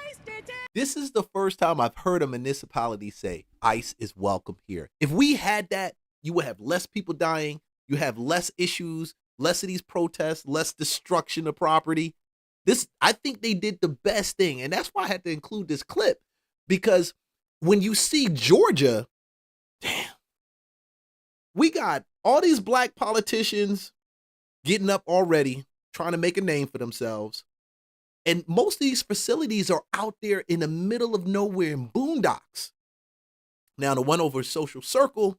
ICE detention. This is the first time I've heard a municipality say ICE is welcome here. If we had that, you would have less people dying. You have less issues, less of these protests, less destruction of property. I think they did the best thing. And that's why I had to include this clip, because when you see Georgia, damn, we got all these black politicians getting up already, trying to make a name for themselves. And most of these facilities are out there in the middle of nowhere in boondocks. Now, the one over Social Circle,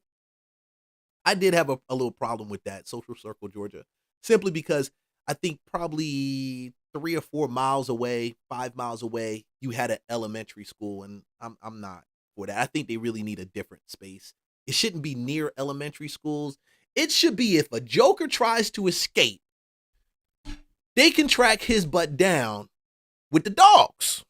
I did have a little problem with that, Social Circle, Georgia, simply because I think probably 3 or 4 miles away, 5 miles away, you had an elementary school, and I'm not for that. I think they really need a different space. It shouldn't be near elementary schools. It should be if a joker tries to escape, they can track his butt down with the dogs.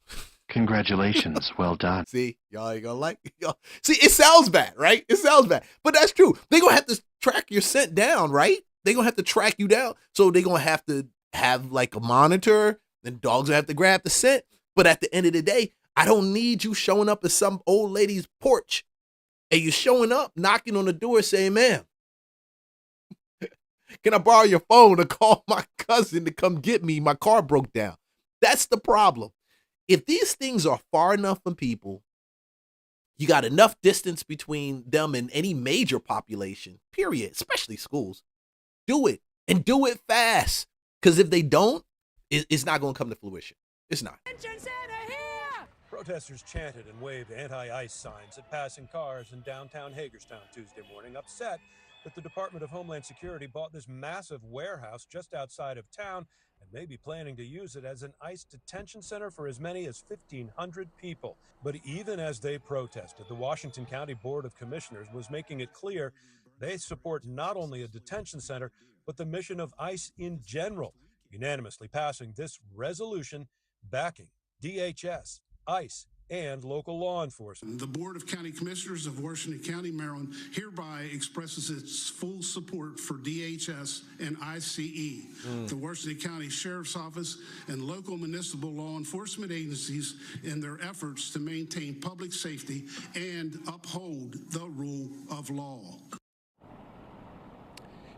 Congratulations. Well done. See, y'all ain't gonna like it. Y'all. See, it sounds bad, right? It sounds bad, but that's true. They're gonna have to track your scent down, right? They're gonna have to track you down. So they're gonna have to have like a monitor, and dogs have to grab the scent. But at the end of the day, I don't need you showing up at some old lady's porch and you showing up, knocking on the door saying, ma'am, can I borrow your phone to call my cousin to come get me? My car broke down. That's the problem. If these things are far enough from people, you got enough distance between them and any major population, period, especially schools, do it, and do it fast. Because if they don't, it's not going to come to fruition. It's not. Protesters chanted and waved anti-ICE signs at passing cars in downtown Hagerstown Tuesday morning, upset that the Department of Homeland Security bought this massive warehouse just outside of town and may be planning to use it as an ICE detention center for as many as 1,500 people. But even as they protested, the Washington County Board of Commissioners was making it clear they support not only a detention center, but the mission of ICE in general, unanimously passing this resolution backing DHS, ICE, and local law enforcement. The Board of County Commissioners of Washington County, Maryland, hereby expresses its full support for DHS and ICE, the Washington County Sheriff's Office, and local municipal law enforcement agencies in their efforts to maintain public safety and uphold the rule of law.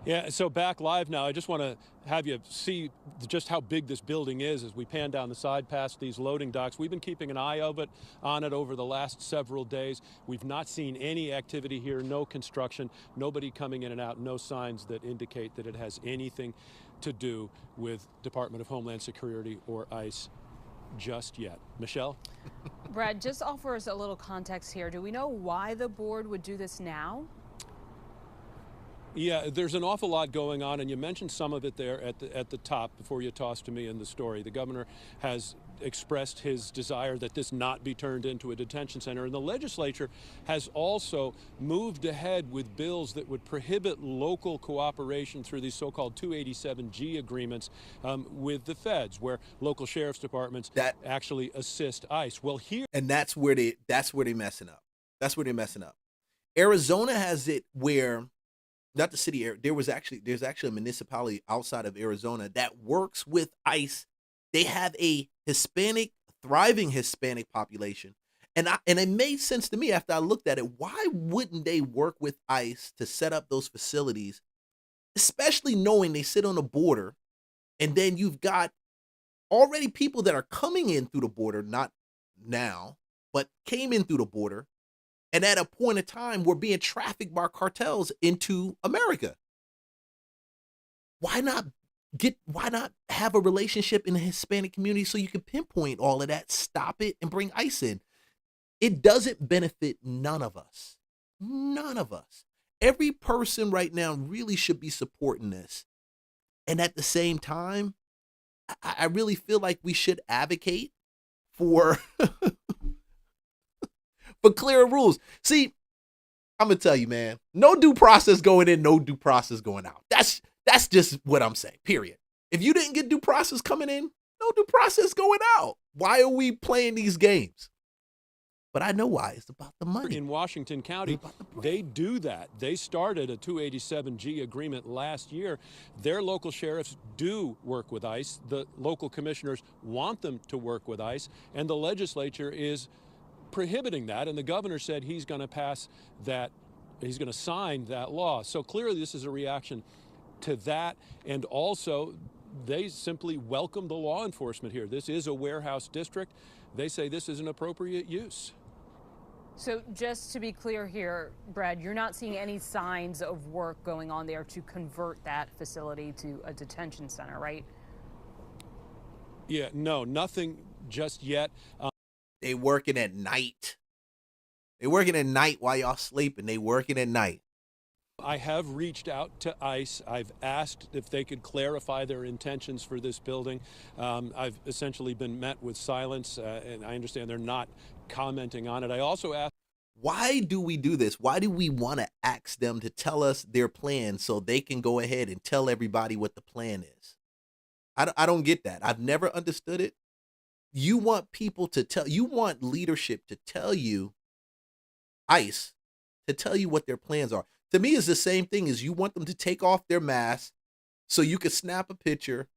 Yeah, so back live now. I just want to have you see just how big this building is as we pan down the side past these loading docks. We've been keeping an eye on it over the last several days. We've not seen any activity here, no construction, nobody coming in and out, no signs that indicate that it has anything to do with Department of Homeland Security or ICE just yet. Michelle? Brad, just offer us a little context here. Do we know why the board would do this now? Yeah, there's an awful lot going on, and you mentioned some of it there at the top before you tossed to me in the story. The governor has expressed his desire that this not be turned into a detention center, and the legislature has also moved ahead with bills that would prohibit local cooperation through these so-called 287G agreements with the feds, where local sheriff's departments actually assist ICE. Well, here, and that's where they're messing up. That's where they're messing up. Arizona has it where, not the city, there's actually a municipality outside of Arizona that works with ICE. They have a thriving Hispanic population. And it made sense to me after I looked at it. Why wouldn't they work with ICE to set up those facilities, especially knowing they sit on the border, and then you've got already people that are coming in through the border, not now, but came in through the border, And at a point in time, we're being trafficked by cartels into America. Why not have a relationship in the Hispanic community so you can pinpoint all of that, stop it, and bring ICE in? It doesn't benefit none of us. None of us. Every person right now really should be supporting this. And at the same time, I really feel like we should advocate for for clearer rules. See, I'm gonna tell you, man, no due process going in, no due process going out. That's just what I'm saying, period. If you didn't get due process coming in, no due process going out. Why are we playing these games? But I know why. It's about the money. In Washington County, they do that. They started a 287G agreement last year. Their local sheriffs do work with ICE. The local commissioners want them to work with ICE, and the legislature is prohibiting that, and the governor said he's going to pass that, he's going to sign that law. So clearly this is a reaction to that, and also they simply welcome the law enforcement here. This is a warehouse district. They say this is an appropriate use. So just to be clear here, Brad, you're not seeing any signs of work going on there to convert that facility to a detention center, right? Yeah, no, nothing just yet. They working at night. They working at night while y'all sleeping. They working at night. I have reached out to ICE. I've asked if they could clarify their intentions for this building. I've essentially been met with silence, and I understand they're not commenting on it. I also asked, why do we do this? Why do we want to ask them to tell us their plan so they can go ahead and tell everybody what the plan is? I don't get that. I've never understood it. You want people to tell, you want leadership to tell you, ICE, to tell you what their plans are. To me, it's the same thing as you want them to take off their mask so you can snap a picture,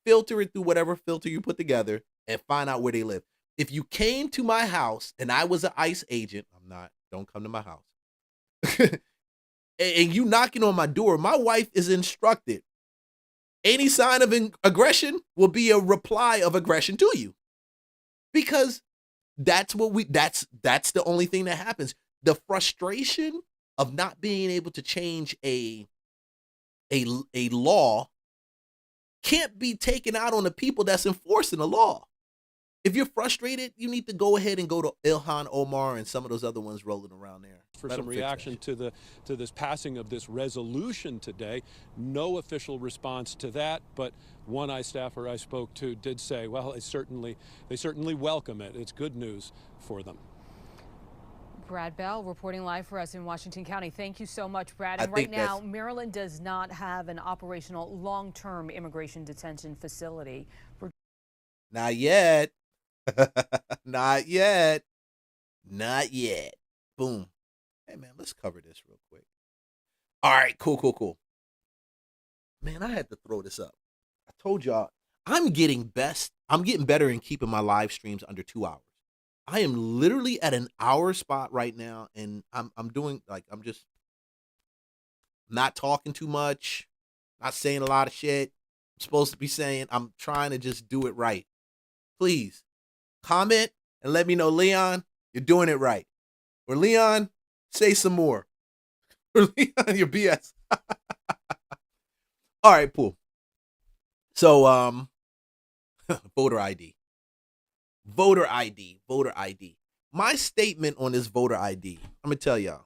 filter it through whatever filter you put together, and find out where they live. If you came to my house and I was an ICE agent, I'm not, don't come to my house, and you knocking on my door, my wife is instructed. Any sign of aggression will be a reply of aggression to you. Because that's what that's the only thing that happens. The frustration of not being able to change a law can't be taken out on the people that's enforcing the law. If you're frustrated, you need to go ahead and go to Ilhan Omar and some of those other ones rolling around there. for some reaction to this passing of this resolution today. No official response to that, but one ICE staffer I spoke to did say, well, they certainly welcome it. It's good news for them. Brad Bell reporting live for us in Washington County. Thank you so much, Brad. And right now, Maryland does not have an operational long-term immigration detention facility. Not yet. Not yet. Not yet. Boom. Hey, man, let's cover this real quick. All right, cool. Man, I had to throw this up. I told y'all, I'm getting better in keeping my live streams under 2 hours. I am literally at an hour spot right now, and I'm doing, like, I'm just not talking too much, not saying a lot of shit I'm supposed to be saying. I'm trying to just do it right. Please comment and let me know, Leon, you're doing it right. Or Leon, say some more. Or Leon, you're BS. All right, cool. So, voter ID. Voter ID. My statement on this voter ID, I'm going to tell y'all.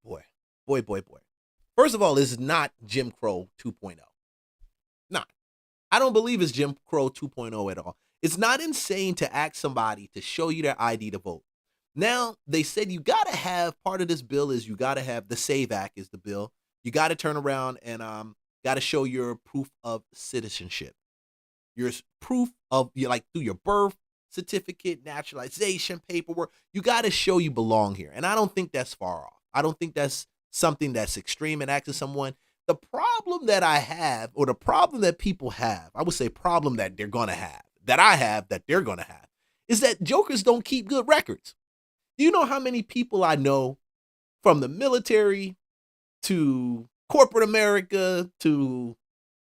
Boy. First of all, this is not Jim Crow 2.0. Not. I don't believe it's Jim Crow 2.0 at all. It's not insane to ask somebody to show you their ID to vote. Now, they said you got to have, part of this bill is you got to have, the SAVE Act is the bill. You got to turn around and got to show your proof of citizenship. Your proof of, like, through your birth certificate, naturalization paperwork. You got to show you belong here. And I don't think that's far off. I don't think that's something that's extreme in asking someone. The problem that I have, or the problem that people have, I would say problem that they're going to have, that I have, that they're going to have, is that jokers don't keep good records. Do you know how many people I know, from the military to corporate America to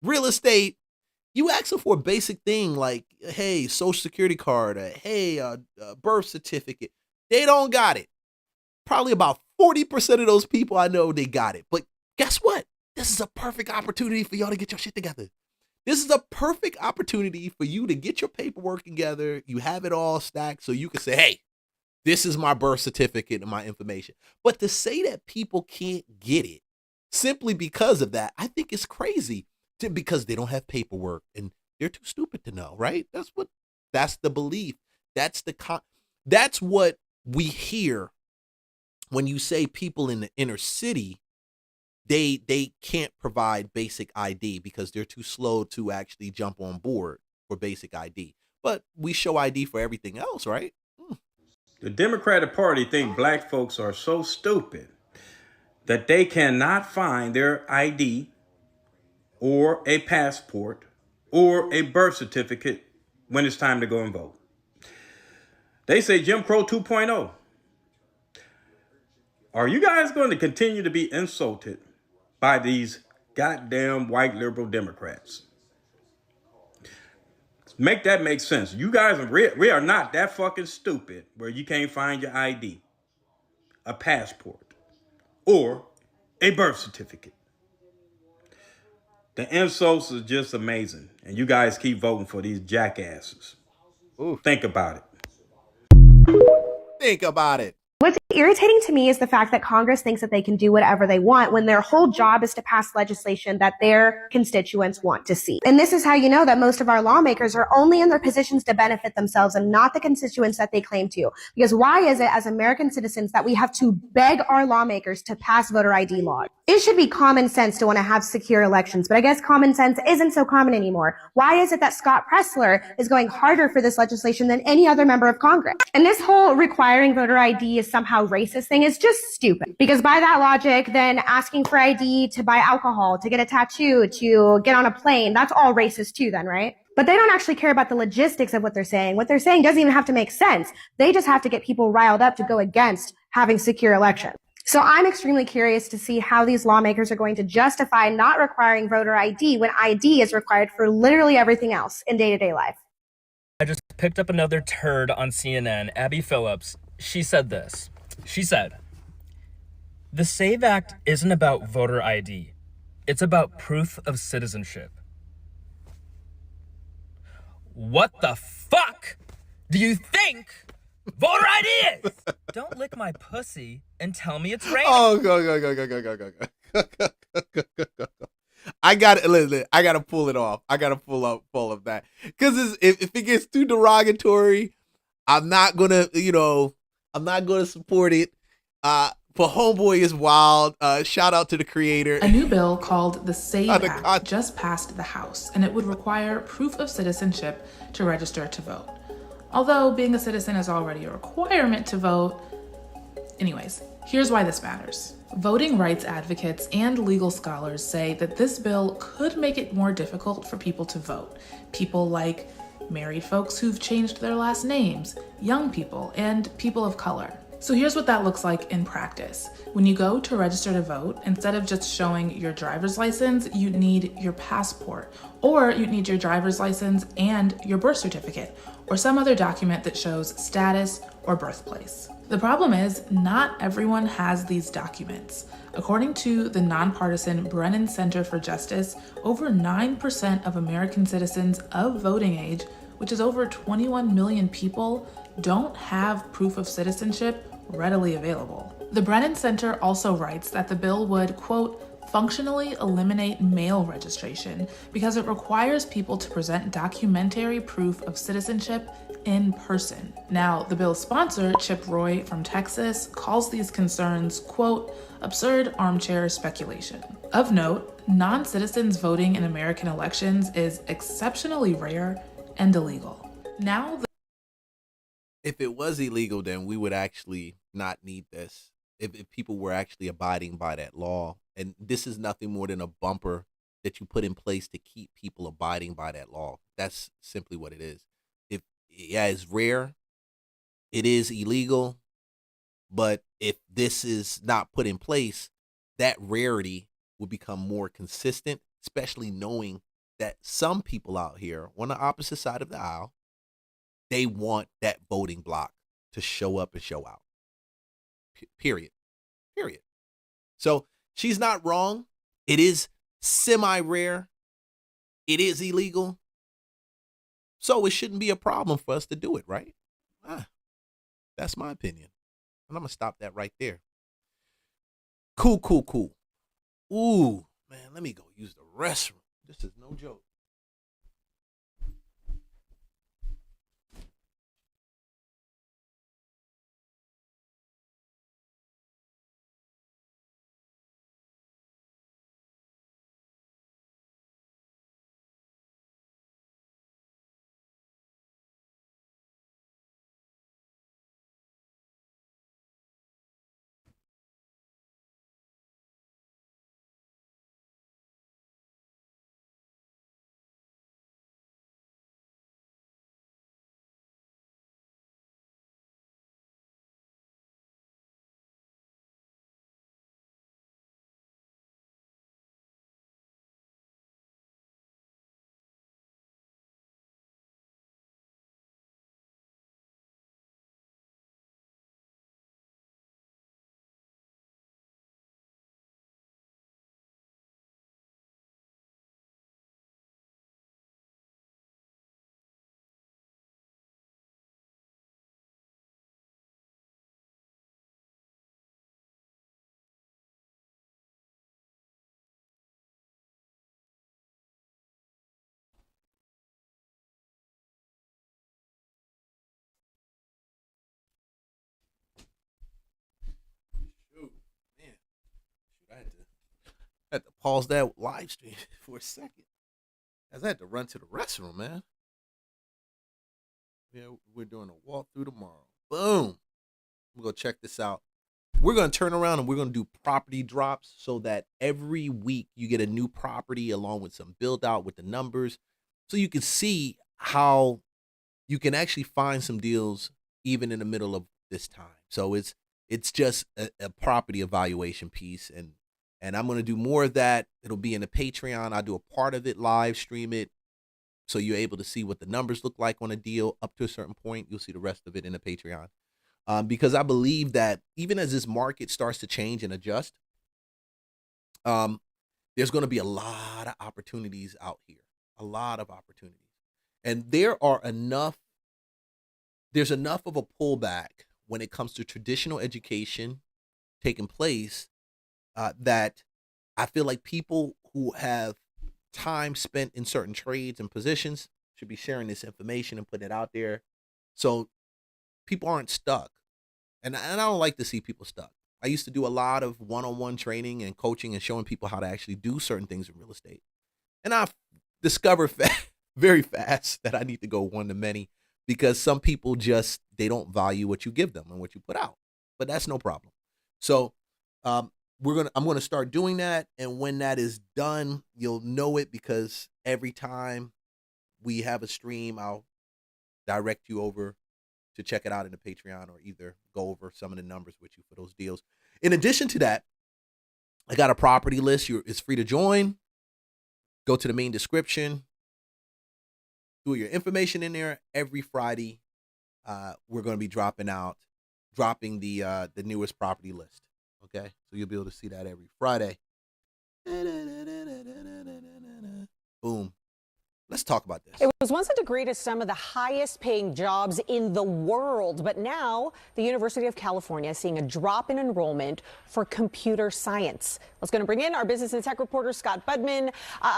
real estate, You ask them for a basic thing like, hey, social security card, birth certificate. They don't got it. Probably about 40% of those people I know, they got it. But guess what? This is a perfect opportunity for y'all to get your shit together. This is a perfect opportunity for you to get your paperwork together. You have it all stacked so you can say, hey, this is my birth certificate and my information. But to say that people can't get it simply because of that, I think it's crazy because they don't have paperwork and they're too stupid to know, right? That's the belief. That's what we hear when you say people in the inner city, they can't provide basic ID because they're too slow to actually jump on board for basic ID. But we show ID for everything else, right? The Democratic Party think black folks are so stupid that they cannot find their ID or a passport or a birth certificate when it's time to go and vote. They say Jim Crow 2.0. Are you guys going to continue to be insulted by these goddamn white liberal Democrats? Make that make sense. You guys, we are not that fucking stupid where you can't find your ID, a passport, or a birth certificate. The insults are just amazing. And you guys keep voting for these jackasses. Ooh. Think about it. Think about it. What's irritating to me is the fact that Congress thinks that they can do whatever they want when their whole job is to pass legislation that their constituents want to see. And this is how you know that most of our lawmakers are only in their positions to benefit themselves and not the constituents that they claim to. Because why is it as American citizens that we have to beg our lawmakers to pass voter ID laws? It should be common sense to want to have secure elections, but I guess common sense isn't so common anymore. Why is it that Scott Pressler is going harder for this legislation than any other member of Congress? And this whole requiring voter ID is somehow racist thing is just stupid. Because by that logic, then asking for ID to buy alcohol, to get a tattoo, to get on a plane, that's all racist too then, right? But they don't actually care about the logistics of what they're saying. What they're saying doesn't even have to make sense. They just have to get people riled up to go against having secure elections. So I'm extremely curious to see how these lawmakers are going to justify not requiring voter ID when ID is required for literally everything else in day-to-day life. I just picked up another turd on CNN, Abby Phillips. She said this. She said, "The SAVE Act isn't about voter ID. It's about proof of citizenship." What the fuck do you think voter ID is? Don't lick my pussy and tell me it's raining. Oh, go. I gotta pull it off. I gotta pull of that. Because if it gets too derogatory, I'm not gonna support it. For Homeboy is wild. Shout out to the creator. A new bill called the SAVE Act just passed the House, and it would require proof of citizenship to register to vote. Although being a citizen is already a requirement to vote. Anyways, here's why this matters. Voting rights advocates and legal scholars say that this bill could make it more difficult for people to vote. People like married folks who've changed their last names, young people, and people of color. So here's what that looks like in practice. When you go to register to vote, instead of just showing your driver's license, you need your passport, or you need your driver's license and your birth certificate, or some other document that shows status or birthplace. The problem is, not everyone has these documents. According to the nonpartisan Brennan Center for Justice, over 9% of American citizens of voting age, which is over 21 million people, don't have proof of citizenship readily available. The Brennan Center also writes that the bill would, quote, functionally eliminate mail registration because it requires people to present documentary proof of citizenship in person. Now, the bill's sponsor, Chip Roy from Texas, calls these concerns, quote, absurd armchair speculation. Of note, non-citizens voting in American elections is exceptionally rare and illegal. Now, if it was illegal, then we would actually not need this. If people were actually abiding by that law. And this is nothing more than a bumper that you put in place to keep people abiding by that law. That's simply what it is. It's rare. It is illegal. But if this is not put in place, that rarity will become more consistent, especially knowing that some people out here on the opposite side of the aisle, they want that voting block to show up and show out. Period. Period. So she's not wrong. It is semi-rare. It is illegal. So it shouldn't be a problem for us to do it, right? That's my opinion. And I'm going to stop that right there. Cool. Ooh, man, let me go use the restroom. This is no joke. I had to pause that live stream for a second, as I had to run to the restroom, man. Yeah, we're doing a walkthrough tomorrow. Boom. We're going to check this out. We're going to turn around and we're going to do property drops so that every week you get a new property along with some build out with the numbers, so you can see how you can actually find some deals even in the middle of this time. So it's just a property evaluation piece, and I'm going to do more of that. It'll be in the Patreon. I'll do a part of it, live stream it, so you're able to see what the numbers look like on a deal up to a certain point. You'll see the rest of it in the Patreon. Because I believe that even as this market starts to change and adjust, there's going to be a lot of opportunities out here, a lot of opportunities. And there's enough of a pullback when it comes to traditional education taking place that I feel like people who have time spent in certain trades and positions should be sharing this information and putting it out there so people aren't stuck. And I don't like to see people stuck. I used to do a lot of one-on-one training and coaching and showing people how to actually do certain things in real estate. And I've discovered very fast that I need to go one-to-many, because some people they don't value what you give them and what you put out. But that's no problem. So I'm going to start doing that. And when that is done, you'll know it, because every time we have a stream, I'll direct you over to check it out in the Patreon, or either go over some of the numbers with you for those deals. In addition to that, I got a property list. It's free to join. Go to the main description. Do your information in there. Every Friday, we're going to be dropping the newest property list. Okay, so you'll be able to see that every Friday. Boom. Let's talk about this. It was once a degree to some of the highest paying jobs in the world, but now the University of California is seeing a drop in enrollment for computer science. Let's going to bring in our business and tech reporter, Scott Budman.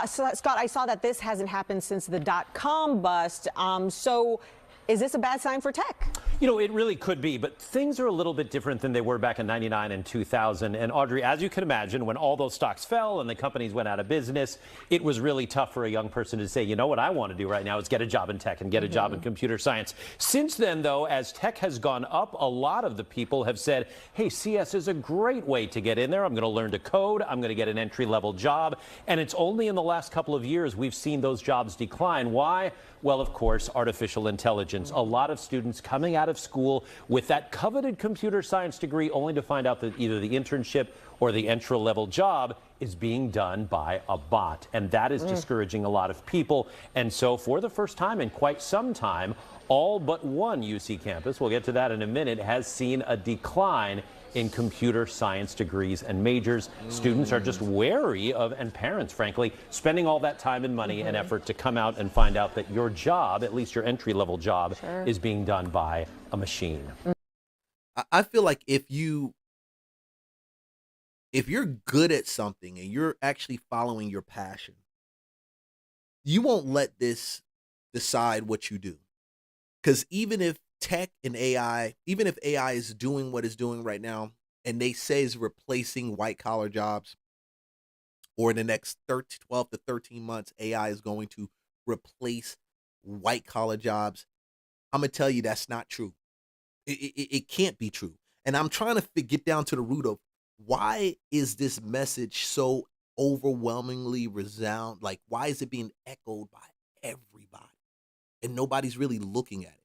Scott, I saw that this hasn't happened since the .com bust. So is this a bad sign for tech? You know, it really could be, but things are a little bit different than they were back in '99 and 2000. And Audrey, as you can imagine, when all those stocks fell and the companies went out of business, it was really tough for a young person to say, you know, what I want to do right now is get a job in tech and get a job in computer science. Since then, though, as tech has gone up, a lot of the people have said, hey, CS is a great way to get in there. I'm going to learn to code. I'm going to get an entry-level job. And it's only in the last couple of years we've seen those jobs decline. Why? Well, of course, artificial intelligence. A lot of students coming out of of school with that coveted computer science degree, only to find out that either the internship or the entry-level job is being done by a bot. And that is discouraging a lot of people. And so for the first time in quite some time, all but one UC campus, we'll get to that in a minute, has seen a decline in computer science degrees and majors. Students are just wary of, and parents, frankly, spending all that time and money and effort to come out and find out that your job, at least your entry-level job, is being done by a machine. I feel like if you're good at something and you're actually following your passion, you won't let this decide what you do. Because even if tech and AI, even if AI is doing what it's doing right now, and they say is replacing white collar jobs, or in the next 12 to 13 months, AI is going to replace white collar jobs, I'm going to tell you that's not true. It can't be true. And I'm trying to get down to the root of why is this message so overwhelmingly resound? Like, why is it being echoed by everybody? And nobody's really looking at it.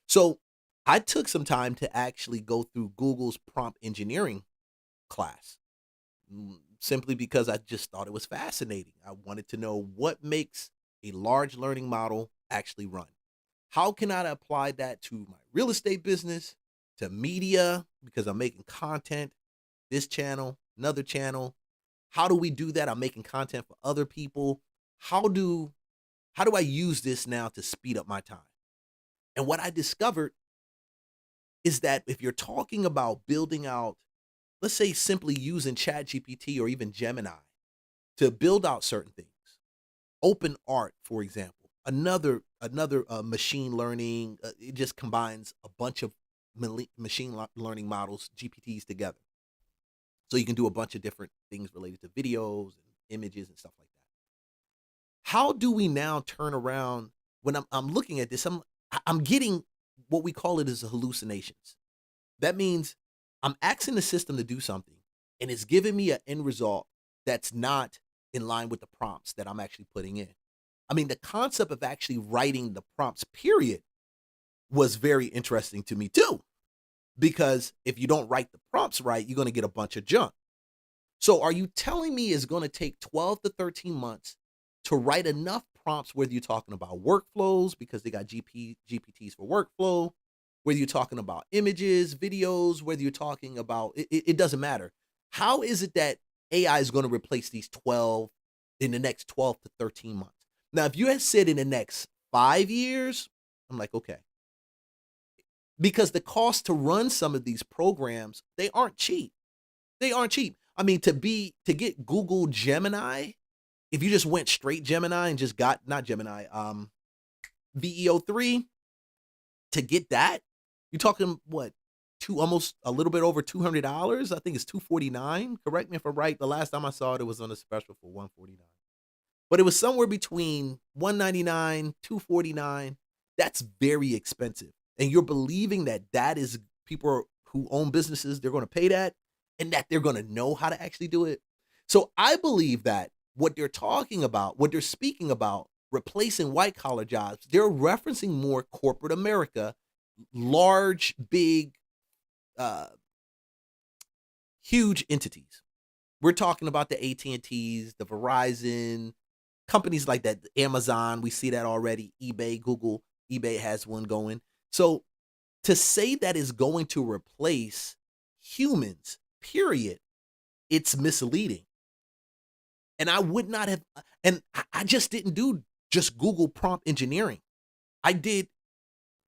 So I took some time to actually go through Google's prompt engineering class, simply because I just thought it was fascinating. I wanted to know what makes a large learning model actually run. How can I apply that to my real estate business, to media, because I'm making content, this channel, another channel. How do we do that? I'm making content for other people. How do I use this now to speed up my time? And what I discovered is that if you're talking about building out, let's say simply using ChatGPT or even Gemini to build out certain things, OpenArt, for example, another machine learning, it just combines a bunch of machine learning models, GPTs together. So you can do a bunch of different things related to videos and images and stuff like that. How do we now turn around when I'm looking at this? I'm getting what we call it as hallucinations. That means I'm asking the system to do something, and it's giving me an end result that's not in line with the prompts that I'm actually putting in. I mean, the concept of actually writing the prompts, period, was very interesting to me too. Because if you don't write the prompts right, you're going to get a bunch of junk. So are you telling me it's going to take 12 to 13 months to write enough prompts, whether you're talking about workflows, because they got GPTs for workflow, whether you're talking about images, videos, whether you're talking about, it doesn't matter. How is it that AI is going to replace these 12 in the next 12 to 13 months? Now, if you had said in the next 5 years, I'm like, okay. Because the cost to run some of these programs, they aren't cheap. They aren't cheap. I mean, to get Google Gemini, if you just went straight Gemini and just got, not Gemini, VEO3, to get that, you're talking what, almost a little bit over $200. I think it's $249. Correct me if I'm right. The last time I saw it, it was on a special for $149. But it was somewhere between $199, $249. That's very expensive. And you're believing that that is people who own businesses, they're going to pay that and that they're going to know how to actually do it. So I believe that what they're talking about, what they're speaking about, replacing white collar jobs, they're referencing more corporate America, large, big, huge entities. We're talking about the AT&Ts, the Verizon, companies like that, Amazon, we see that already, eBay, Google, eBay has one going. So to say that is going to replace humans, period, it's misleading. And I would not have, and I just didn't do just Google prompt engineering. I did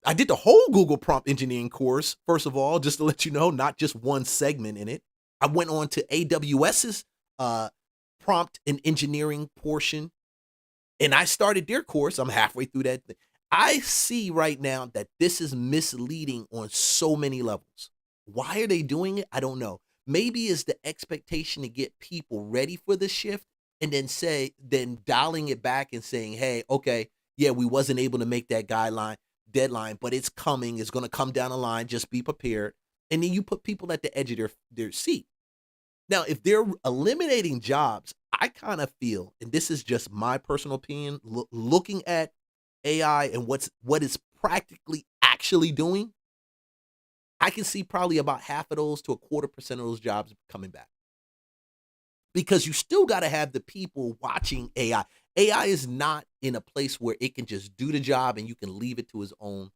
the whole Google prompt engineering course, first of all, just to let you know, not just one segment in it. I went on to AWS's prompt and engineering portion, and I started their course. I'm halfway through that. I see right now that this is misleading on so many levels. Why are they doing it? I don't know. Maybe it's the expectation to get people ready for the shift and then dialing it back and saying, hey, okay, yeah, we wasn't able to make that deadline, but it's coming. It's going to come down the line. Just be prepared. And then you put people at the edge of their seat. Now, if they're eliminating jobs, I kind of feel, and this is just my personal opinion, looking at AI and what it's practically actually doing, I can see probably about half of those to a 1/4% of those jobs coming back. Because you still got to have the people watching AI. AI is not in a place where it can just do the job and you can leave it to his own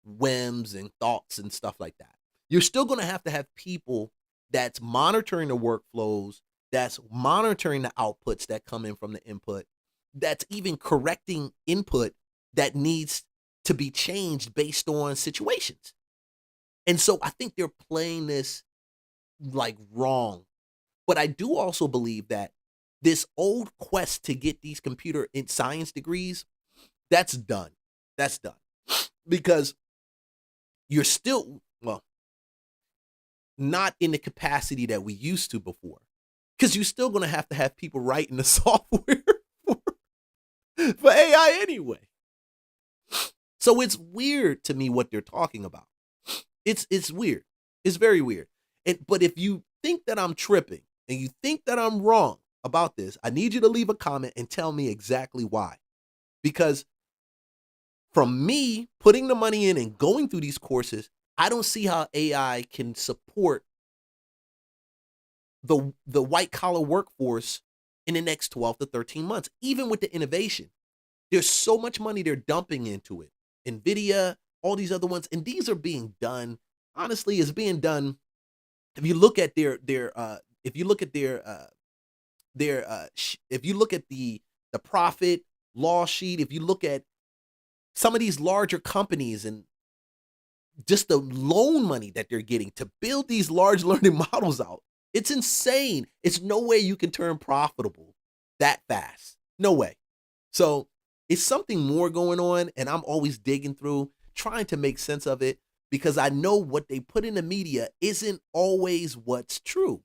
whims and thoughts and stuff like that. You're still going to have people that's monitoring the workflows, that's monitoring the outputs that come in from the input, that's even correcting input that needs to be changed based on situations. And so I think they're playing this like wrong. But I do also believe that this old quest to get these computer and science degrees, that's done. That's done. Because you're still, well, not in the capacity that we used to before. Because you're still going to have people writing the software for AI anyway. So it's weird to me what they're talking about. It's weird. It's very weird. But if you think that I'm tripping and you think that I'm wrong about this, I need you to leave a comment and tell me exactly why. Because from me putting the money in and going through these courses, I don't see how AI can support the white collar workforce in the next 12 to 13 months, even with the innovation. There's so much money they're dumping into it. NVIDIA, all these other ones, and these are being done, honestly, is being done. If you look at if you look at the profit loss sheet, if you look at some of these larger companies and just the loan money that they're getting to build these large learning models out, it's insane. It's no way you can turn profitable that fast. No way. So it's something more going on, and I'm always digging through, trying to make sense of it, because I know what they put in the media isn't always what's true.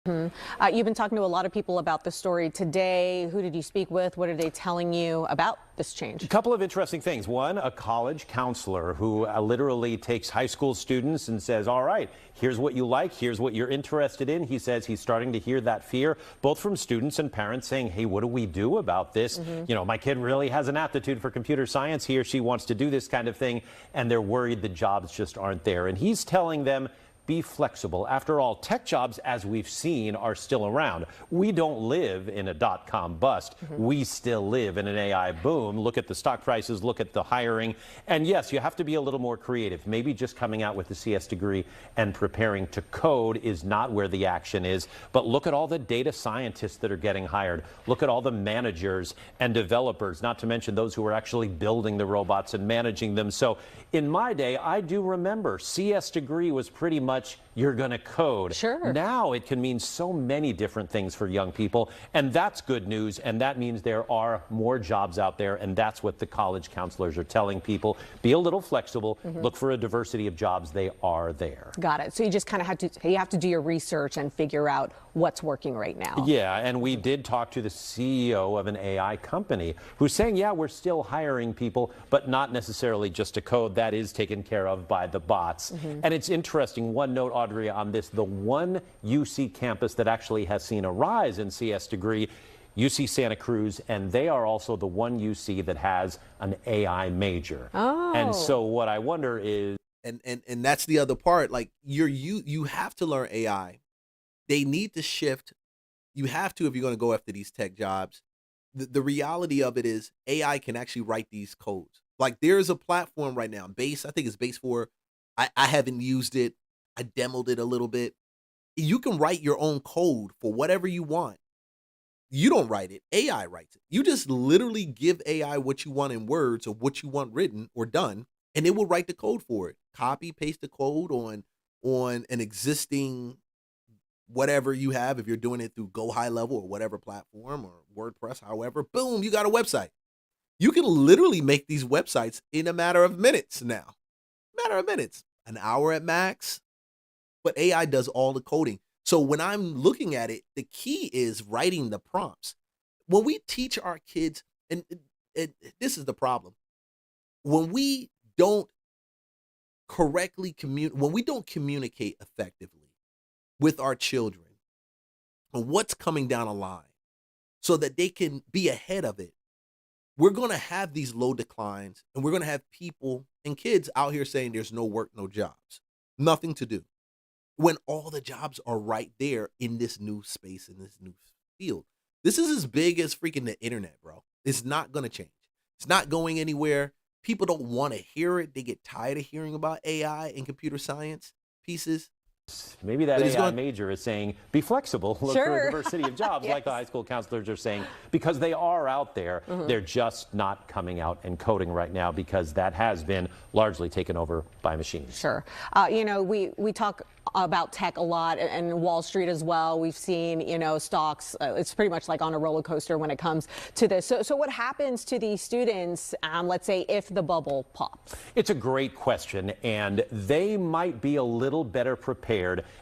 You've been talking to a lot of people about this story today. Who did you speak with? What are they telling you about this change? A couple of interesting things. One, a college counselor who literally takes high school students and says, all right, here's what you like, here's what you're interested in. He says he's starting to hear that fear, both from students and parents saying, hey, what do we do about this? You know, my kid really has an aptitude for computer science. He or she wants to do this kind of thing, and they're worried the jobs just aren't there. And he's telling them, be flexible. After all, tech jobs, as we've seen, are still around. We don't live in a dot-com bust. We still live in an AI boom. Look at the stock prices, look at the hiring. And yes, you have to be a little more creative. Maybe just coming out with a CS degree and preparing to code is not where the action is. But look at all the data scientists that are getting hired. Look at all the managers and developers, not to mention those who are actually building the robots and managing them. So in my day, I do remember CS degree was pretty much you're going to code. Sure. Now it can mean so many different things for young people, and that's good news, and that means there are more jobs out there, and that's what the college counselors are telling people. Be a little flexible. Look for a diversity of jobs. They are there. Got it. So you just kind of have to do your research and figure out what's working right now. Yeah, and we did talk to the CEO of an AI company who's saying, yeah, we're still hiring people, but not necessarily just to code. That is taken care of by the bots. And it's interesting, one note, Audrey, on this, the one UC campus that actually has seen a rise in CS degree, UC Santa Cruz, and they are also the one UC that has an AI major. And so what I wonder is, and that's the other part, like you have to learn AI. They need to shift. You have to if you're going to go after these tech jobs. The reality of it is AI can actually write these codes. Like there's a platform right now, Base, I think it's Base 4. I haven't used it. I demoed it a little bit. You can write your own code for whatever you want. You don't write it. AI writes it. You just literally give AI what you want in words or what you want written or done, and it will write the code for it. Copy, paste the code on an existing whatever you have. If you're doing it through Go High Level or whatever platform or WordPress, however, boom, you got a website. You can literally make these websites in a matter of minutes now. Matter of minutes. An hour at max. But AI does all the coding. So when I'm looking at it, the key is writing the prompts. When we teach our kids, and this is the problem, when we don't correctly when we don't communicate effectively with our children on what's coming down the line so that they can be ahead of it, we're going to have these low declines, and we're going to have people and kids out here saying there's no work, no jobs. Nothing to do. When all the jobs are right there in this new space, in this new field. This is as big as freaking the internet, bro. It's not going to change. It's not going anywhere. People don't want to hear it. They get tired of hearing about AI and computer science pieces. Maybe that AI major is saying, be flexible, look for a diversity of jobs, like the high school counselors are saying, because they are out there. They're just not coming out and coding right now because that has been largely taken over by machines. Sure. You know, we talk about tech a lot, and Wall Street as well. We've seen, you know, stocks. It's pretty much like on a roller coaster when it comes to this. So what happens to these students, let's say, if the bubble pops? It's a great question, and they might be a little better prepared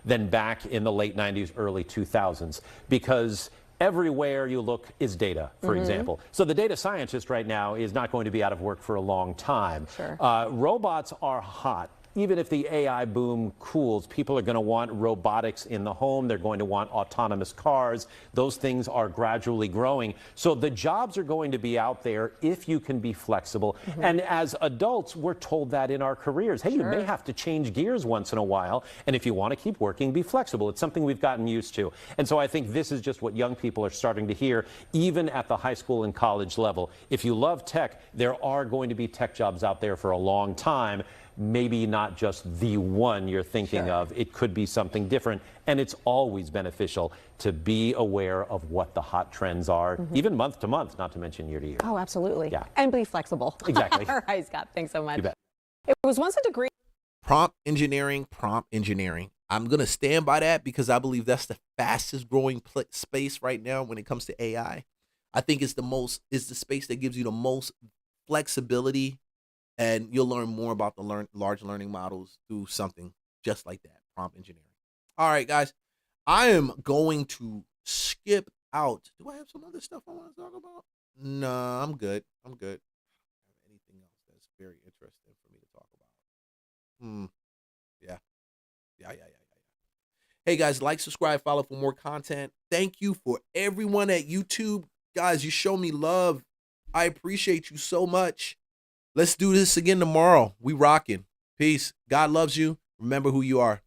than back in the late 90s, early 2000s, because everywhere you look is data, for example. So the data scientist right now is not going to be out of work for a long time. Sure. Robots are hot. Even if the AI boom cools, people are going to want robotics in the home. They're going to want autonomous cars. Those things are gradually growing. So the jobs are going to be out there if you can be flexible. And as adults, we're told that in our careers. Hey, you may have to change gears once in a while. And if you want to keep working, be flexible. It's something we've gotten used to. And so I think this is just what young people are starting to hear, even at the high school and college level. If you love tech, there are going to be tech jobs out there for a long time. Maybe not just the one you're thinking of. It could be something different. And it's always beneficial to be aware of what the hot trends are, even month to month, not to mention year to year. Oh, absolutely. Yeah. And be flexible. Exactly. All right, Scott. Thanks so much. You bet. It was once a degree. Prompt engineering. I'm going to stand by that because I believe that's the fastest growing space right now when it comes to AI. I think it's the space that gives you the most flexibility. And you'll learn more about the large learning models through something just like that, prompt engineering. All right, guys, I am going to skip out. Do I have some other stuff I want to talk about? No, I'm good. Anything else that's very interesting for me to talk about? Yeah. Hey, guys, like, subscribe, follow for more content. Thank you for everyone at YouTube. Guys, you show me love. I appreciate you so much. Let's do this again tomorrow. We rocking. Peace. God loves you. Remember who you are.